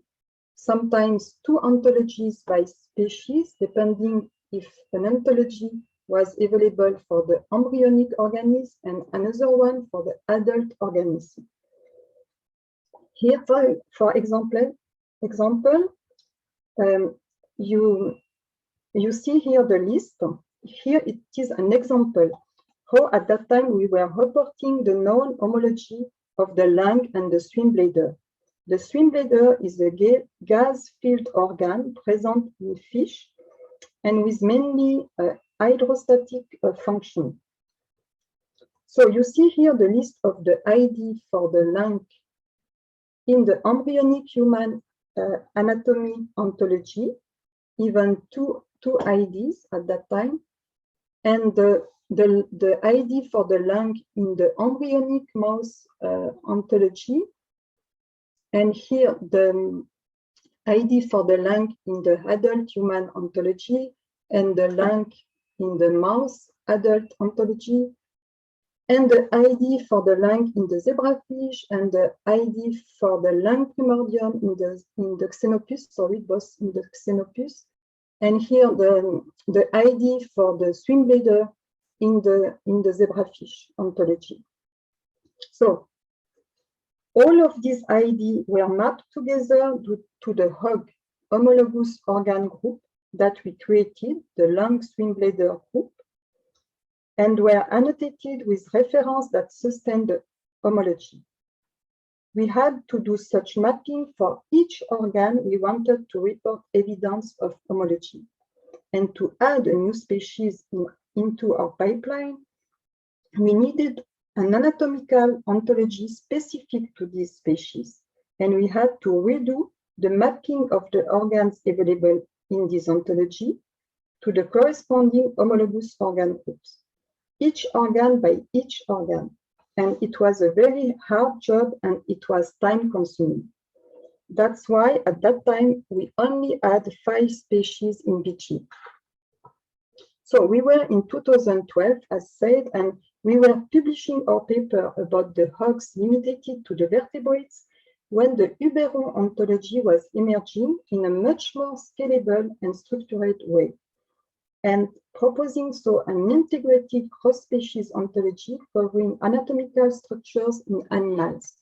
sometimes 2 ontologies by species, depending if an ontology was available for the embryonic organism and another one for the adult organism. Here, for example, you see here the list. Here it is an example how at that time we were reporting the known homology of the lung and the swim bladder. The swim bladder is a gas-filled organ present in fish and with mainly hydrostatic function. So you see here the list of the ID for the lung in the embryonic human anatomy ontology, even two IDs at that time, and the ID for the lung in the embryonic mouse ontology, and here the ID for the lung in the adult human ontology, and the lung in the mouse adult ontology, and the ID for the lung in the zebrafish, and the ID for the lung primordium in the xenopus, both in the xenopus, and here the ID for the swim bladder in the zebrafish ontology. So all of these ID were mapped together to the HOG, homologous organ group, that we created, the long swim bladder group, and were annotated with reference that sustained the homology. We had to do such mapping for each organ we wanted to report evidence of homology. And to add a new species into our pipeline, we needed an anatomical ontology specific to this species. And we had to redo the mapping of the organs available in this ontology to the corresponding homologous organ groups, each organ by each organ. And it was a very hard job and it was time consuming. That's why at that time, we only had 5 species in BG. So we were in 2012, as said, and we were publishing our paper about the hogs limited to the vertebrates when the Uberon ontology was emerging in a much more scalable and structured way, and proposing so an integrated cross-species ontology covering anatomical structures in animals.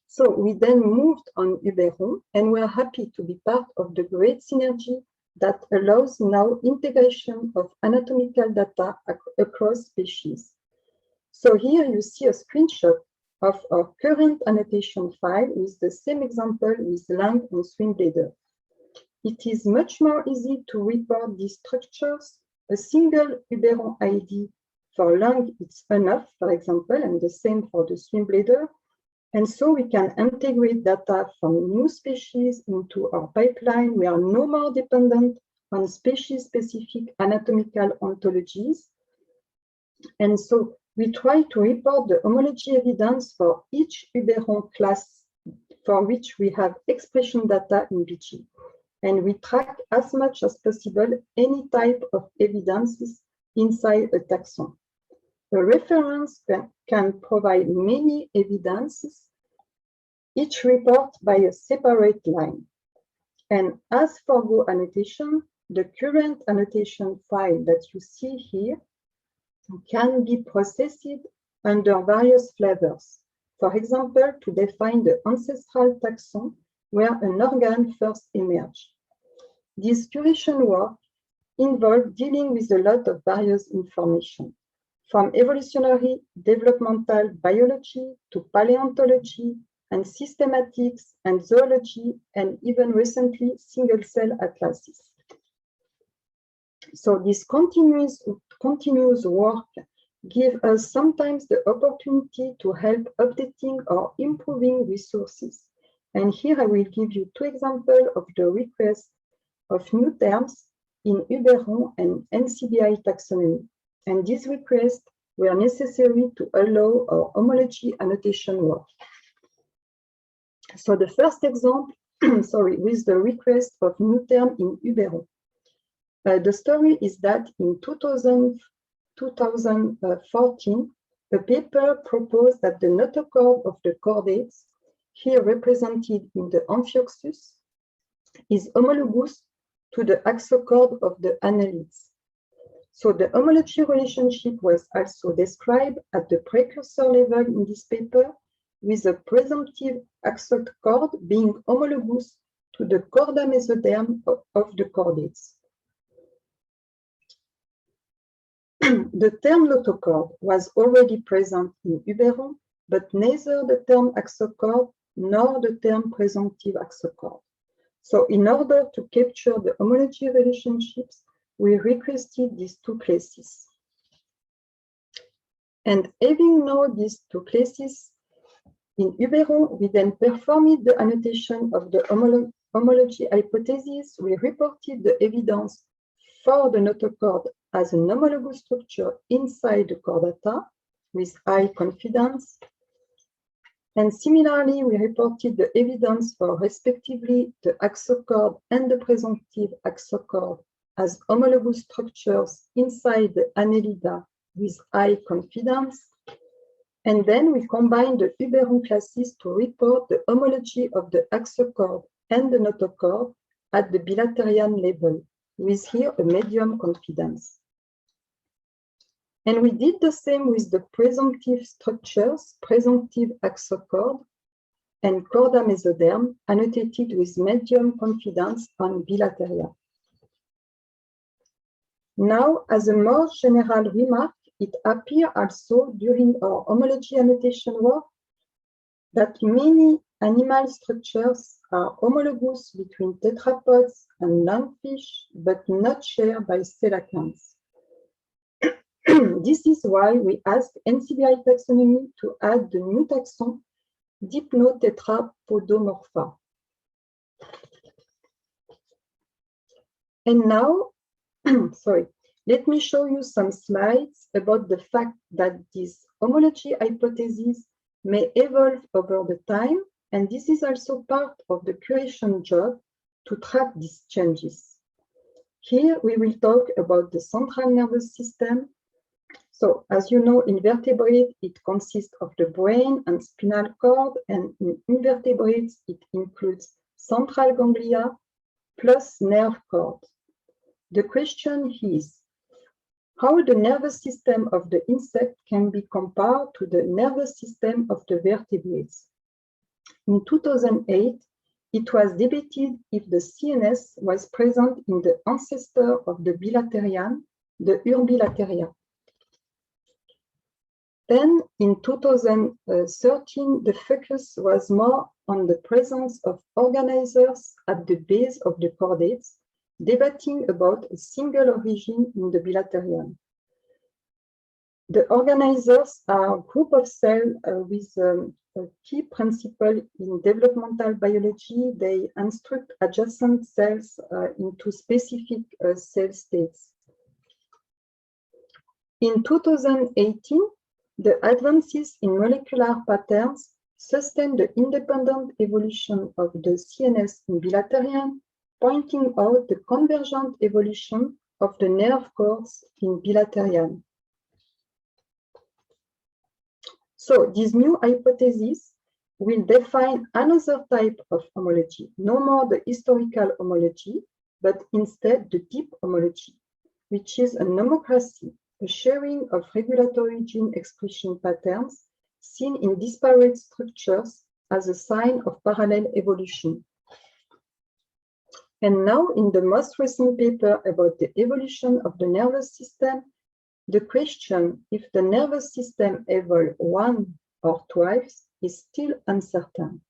So we then moved on Uberon, and we're happy to be part of the great synergy that allows now integration of anatomical data across species. So here you see a screenshot of our current annotation file with the same example with lung and swim bladder. It is much more easy to report these structures. A single Uberon ID for lung is enough, for example, and the same for the swim bladder. And so we can integrate data from new species into our pipeline. We are no more dependent on species-specific anatomical ontologies. And so we try to report the homology evidence for each Uberon class for which we have expression data in BG. And we track as much as possible any type of evidences inside a taxon. A reference can provide many evidences, each report by a separate line. And as for Go annotation, the current annotation file that you see here can be processed under various flavors. For example, to define the ancestral taxon where an organ first emerged. This curation work involved dealing with a lot of various information, from evolutionary developmental biology to paleontology and systematics and zoology, and even recently single-cell atlases. So this continuous work gives us sometimes the opportunity to help updating or improving resources. And here I will give you 2 examples of the request of new terms in Uberon and NCBI taxonomy. And these requests were necessary to allow our homology annotation work. So the first example, with the request of new term in Uberon. The story is that in 2014, a paper proposed that the notochord of the chordates, here represented in the amphioxus, is homologous to the axochord of the annelids. So the homology relationship was also described at the precursor level in this paper, with a presumptive axochord being homologous to the chorda mesoderm of the chordates. The term notochord was already present in Uberon, but neither the term axochord nor the term presumptive axochord. So in order to capture the homology relationships, we requested these 2 classes. And having known these 2 classes in Uberon, we then performed the annotation of the homology hypothesis. We reported the evidence for the notochord as an homologous structure inside the chordata with high confidence. And similarly, we reported the evidence for respectively the axochord and the presumptive axochord as homologous structures inside the annelida with high confidence. And then we combined the Uberon classes to report the homology of the axochord and the notochord at the bilaterian level, with here a medium confidence. And we did the same with the presumptive structures, presumptive axochord and chorda mesoderm, annotated with medium confidence on bilateria. Now, as a more general remark, it appears also during our homology annotation work that many animal structures are homologous between tetrapods and lungfish, but not shared by coelacanths. This is why we asked NCBI taxonomy to add the new taxon Dipnotetrapodomorpha. And now, sorry, let me show you some slides about the fact that this homology hypothesis may evolve over the time, and this is also part of the curation job to track these changes. Here we will talk about the central nervous system. So, as you know, in vertebrates, it consists of the brain and spinal cord, and in invertebrates, it includes central ganglia plus nerve cord. The question is, how the nervous system of the insect can be compared to the nervous system of the vertebrates. In 2008, it was debated if the CNS was present in the ancestor of the bilaterian, the Urbilateria. Then, in 2013, the focus was more on the presence of organizers at the base of the chordates, debating about a single origin in the bilaterian. The organizers are a group of cells with a key principle in developmental biology. They instruct adjacent cells into specific cell states. In 2018, the advances in molecular patterns sustain the independent evolution of the CNS in bilaterian, pointing out the convergent evolution of the nerve cords in bilaterian. So this new hypothesis will define another type of homology, no more the historical homology, but instead the deep homology, which is a nomocracy, a sharing of regulatory gene expression patterns seen in disparate structures as a sign of parallel evolution. And now, in the most recent paper about the evolution of the nervous system, the question if the nervous system evolved once or twice is still uncertain.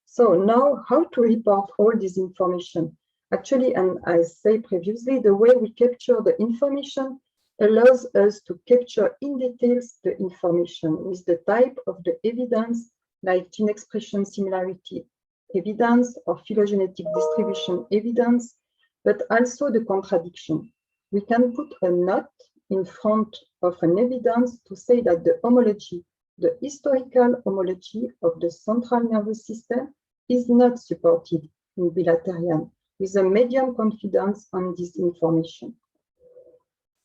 So now, how to report all this information? Actually, and I said previously, the way we capture the information allows us to capture in details the information with the type of the evidence, like gene expression similarity evidence or phylogenetic distribution evidence, but also the contradiction. We can put a note in front of an evidence to say that the homology, the historical homology of the central nervous system is not supported in bilaterian, with a medium confidence on this information.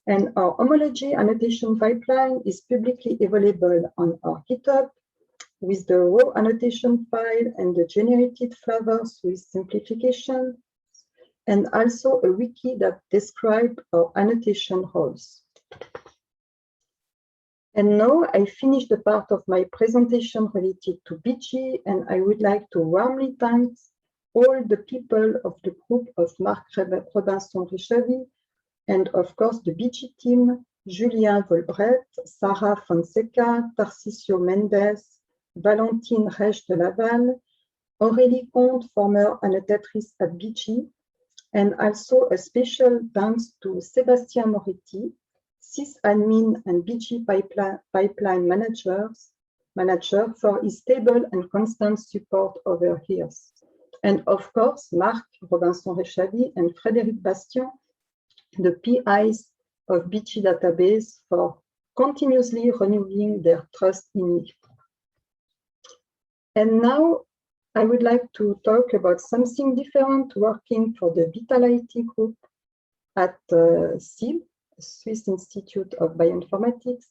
And our homology annotation pipeline is publicly available on our GitHub with the raw annotation file and the generated flavors with simplification, and also a wiki that describes our annotation roles. And now I finished the part of my presentation related to BG, and I would like to warmly thank all the people of the group of Marc Robinson-Richavi, and of course the BG team, Julien Volbret, Sarah Fonseca, Tarcisio Mendes, Valentine Reich de Laval, Aurélie Comte, former annotatrice at BG, and also a special thanks to Sébastien Moretti, sysadmin and BG pipeline manager for his stable and constant support over years. And of course, Marc Robinson-Richavi and Frédéric Bastien, the PIs of BG database, for continuously renewing their trust in me. And now I would like to talk about something different working for the Vitality group at SIB, Swiss Institute of Bioinformatics.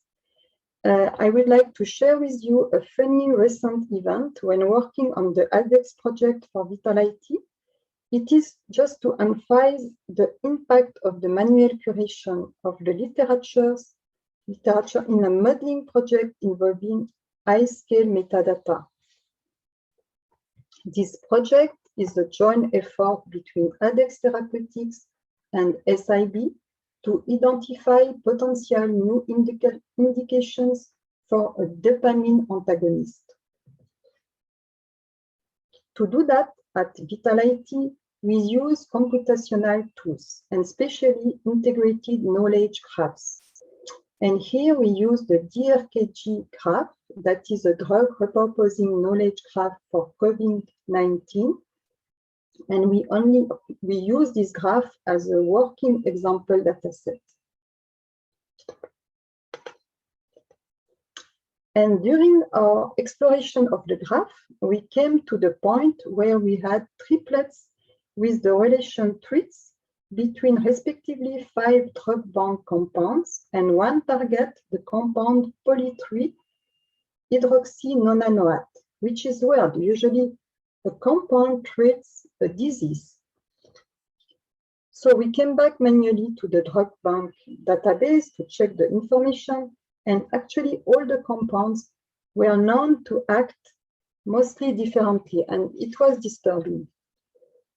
I would like to share with you a funny recent event when working on the ALDEX project for Vitality. It is just to emphasize the impact of the manual curation of the literature in a modeling project involving high-scale metadata. This project is a joint effort between ADEX Therapeutics and SIB to identify potential new indications for a dopamine antagonist. To do that, at Vitality, we use computational tools and especially integrated knowledge graphs. And here we use the DRKG graph, that is a drug repurposing knowledge graph for COVID-19. And we use this graph as a working example dataset. And during our exploration of the graph, we came to the point where we had triplets with the relation traits between respectively 5 drug bound compounds and one target, the compound poly-3 hydroxynonanoate, which is weird. Usually a compound treats a disease. So we came back manually to the drug bank database to check the information, and actually all the compounds were known to act mostly differently, and it was disturbing.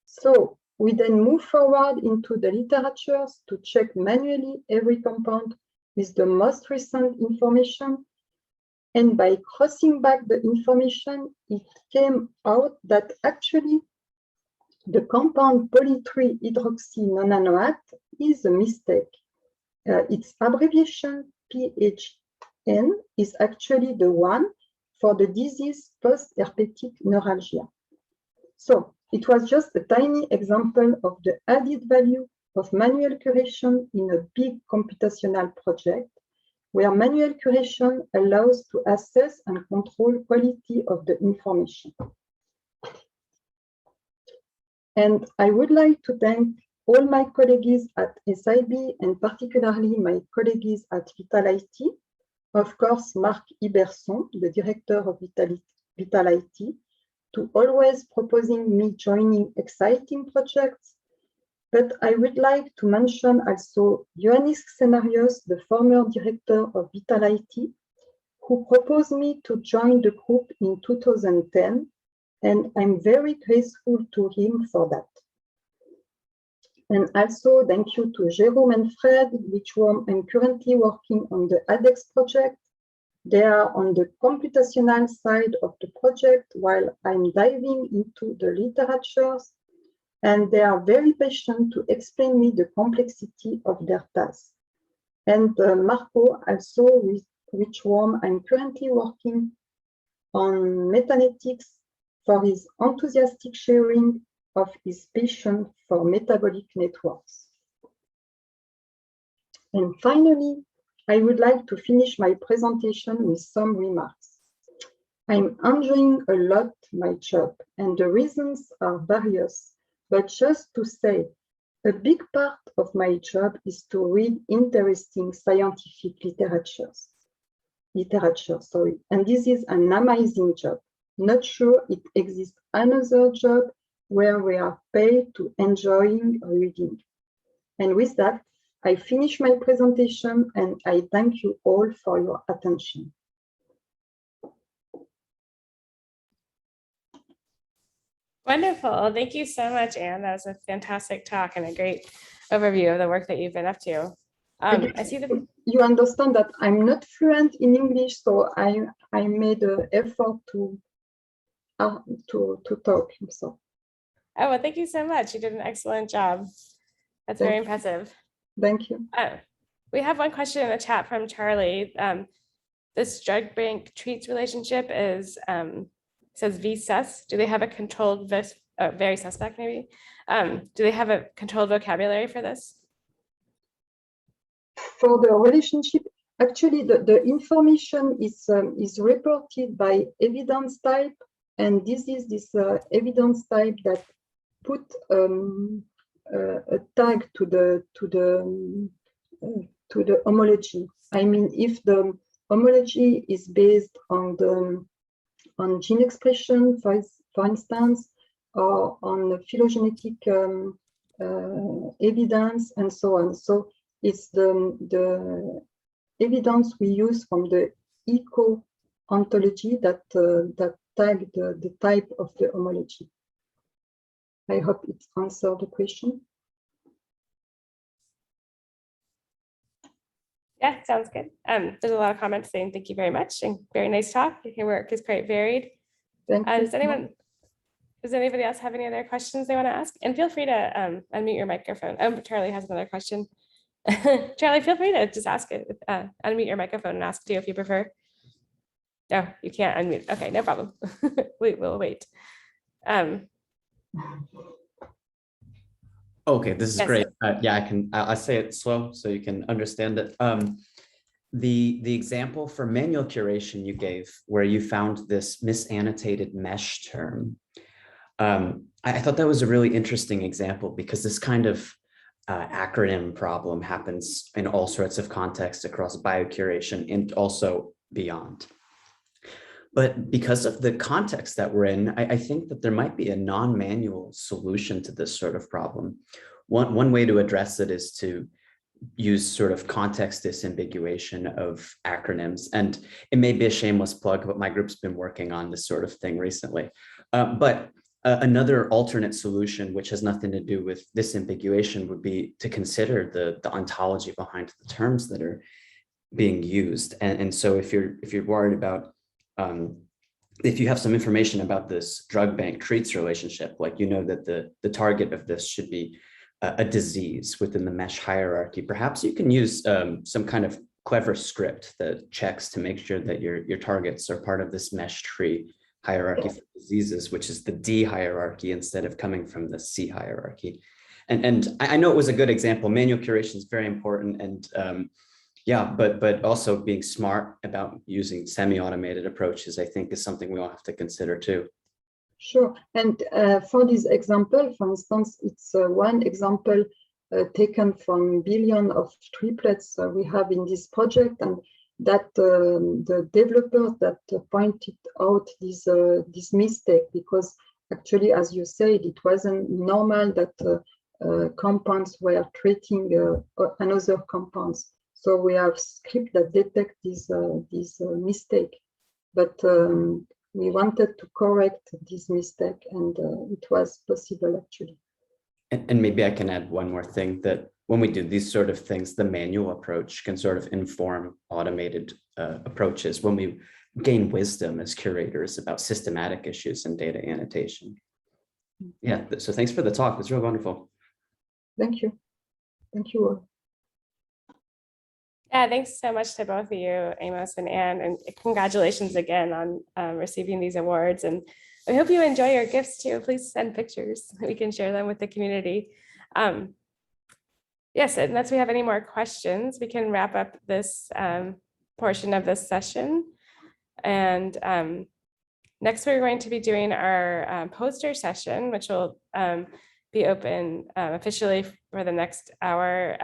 So we then move forward into the literatures to check manually every compound with the most recent information. And by crossing back the information, it came out that actually the compound poly-3 hydroxynonanoate is a mistake. Its abbreviation PHN is actually the one for the disease post-herpetic neuralgia. So it was just a tiny example of the added value of manual curation in a big computational project, where manual curation allows to assess and control quality of the information. And I would like to thank all my colleagues at SIB and particularly my colleagues at Vitality. Of course, Marc Iberson, the director of Vitality, to always proposing me joining exciting projects. But I would like to mention also Ioannis Xenarios, the former director of Vitality, who proposed me to join the group in 2010, and I'm very grateful to him for that. And also thank you to Jérôme and Fred, with whom I'm currently working on the ADEX project. They are on the computational side of the project while I'm diving into the literatures, and they are very patient to explain me the complexity of their tasks. And Marco also, with whom I'm currently working on metanetics for his enthusiastic sharing of his passion for metabolic networks. And finally, I would like to finish my presentation with some remarks. I'm enjoying a lot my job, and the reasons are various, but just to say, a big part of my job is to read interesting scientific literature, and this is an amazing job. Not sure it exists another job where we are paid to enjoying reading. And with that, I finish my presentation and I thank you all for your attention. Wonderful. Thank you so much, Anne. That was a fantastic talk and a great overview of the work that you've been up to. I see that you understand that I'm not fluent in English, so I made an effort to talk. So. Oh, well, thank you so much. You did an excellent job. That's very impressive. Thank you. We have one question in the chat from Charlie. This drug bank treats relationship is says V-sus. Do they have a controlled, very suspect maybe? Do they have a controlled vocabulary for this? For the relationship, actually the information is reported by evidence type, and this is this evidence type that put a tag to the homology. I mean, if the homology is based on gene expression, for instance, or on the phylogenetic evidence, and so on. So it's the evidence we use from the eco ontology that tag the type of the homology. I hope it answered the question. Yeah, sounds good. There's a lot of comments saying thank you very much and very nice talk. Your work is quite varied. Thank you. Does anybody else have any other questions they want to ask? And feel free to unmute your microphone. Charlie has another question. Charlie, feel free to just ask it. Unmute your microphone and ask too if you prefer. No, you can't unmute. Okay, no problem. We'll wait. Okay, this is Yes. great. Yeah, I'll say it slow so you can understand it. The example for manual curation you gave, where you found this misannotated mesh term, I thought that was a really interesting example because this kind of acronym problem happens in all sorts of contexts across biocuration and also beyond. But because of the context that we're in, I think that there might be a non-manual solution to this sort of problem. One way to address it is to use sort of context disambiguation of acronyms. And it may be a shameless plug, but my group's been working on this sort of thing recently. Another alternate solution, which has nothing to do with disambiguation, would be to consider the ontology behind the terms that are being used. And so if you're worried about if you have some information about this drug bank treats relationship, like you know that the target of this should be a disease within the mesh hierarchy, perhaps you can use some kind of clever script that checks to make sure that your targets are part of this mesh tree hierarchy for diseases, which is the D hierarchy instead of coming from the C hierarchy. And I know it was a good example. Manual curation is very important, and yeah, but also being smart about using semi-automated approaches, I think, is something we all have to consider too. Sure. And for this example, for instance, it's one example taken from billion of triplets we have in this project, and that the developers that pointed out this mistake, because actually, as you said, it wasn't normal that compounds were treating another compounds. So we have script that detect this mistake, but we wanted to correct this mistake, and it was possible actually. And maybe I can add one more thing, that when we do these sort of things, the manual approach can sort of inform automated approaches when we gain wisdom as curators about systematic issues in data annotation. Yeah, so thanks for the talk. It's really wonderful. Thank you. Thank you all. Yeah, thanks so much to both of you, Amos and Anne, and congratulations again on receiving these awards. And I hope you enjoy your gifts too. Please send pictures. We can share them with the community. Yes, unless we have any more questions, we can wrap up this portion of this session. And next, we're going to be doing our poster session, which will be open officially for the next hour.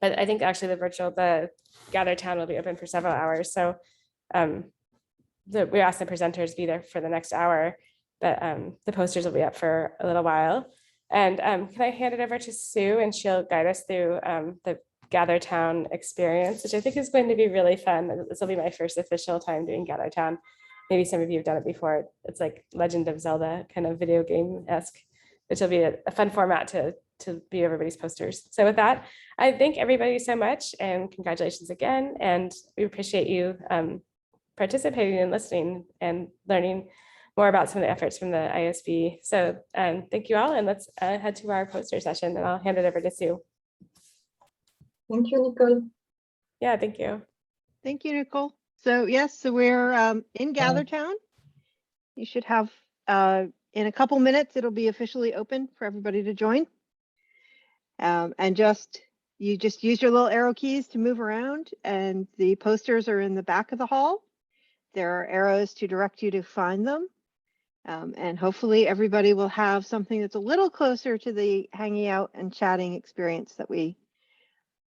But I think actually the Gather Town will be open for several hours. So we asked the presenters to be there for the next hour, but the posters will be up for a little while. And can I hand it over to Sue, and she'll guide us through the Gather Town experience, which I think is going to be really fun. This will be my first official time doing Gather Town. Maybe some of you have done it before. It's like Legend of Zelda kind of video game-esque, which will be a fun format to view everybody's posters. So with that, I thank everybody so much, and congratulations again. And we appreciate you participating and listening and learning more about some of the efforts from the ISB. So thank you all, and let's head to our poster session, and I'll hand it over to Sue. Thank you, Nicole. Yeah, thank you. Thank you, Nicole. So yes, so we're in Gather Town. You should have, in a couple minutes, it'll be officially open for everybody to join. And you just use your little arrow keys to move around, and the posters are in the back of the hall. There are arrows to direct you to find them. And hopefully everybody will have something that's a little closer to the hanging out and chatting experience that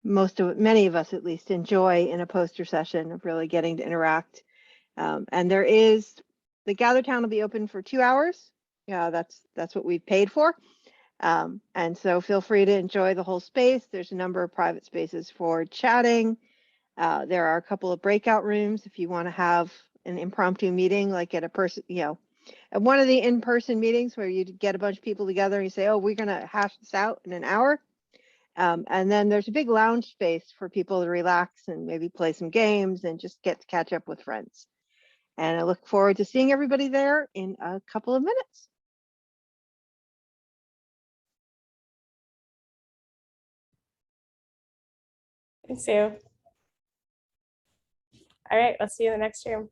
many of us at least enjoy in a poster session, of really getting to interact. And the Gather Town will be open for 2 hours. Yeah, that's what we've paid for. And so feel free to enjoy the whole space. There's a number of private spaces for chatting. There are a couple of breakout rooms if you want to have an impromptu meeting, like at a person, at one of the in-person meetings where you get a bunch of people together and you say, oh, we're going to hash this out in an hour. And then there's a big lounge space for people to relax and maybe play some games and just get to catch up with friends. And I look forward to seeing everybody there in a couple of minutes. Thanks, Sue. All right, let's see you in the next room.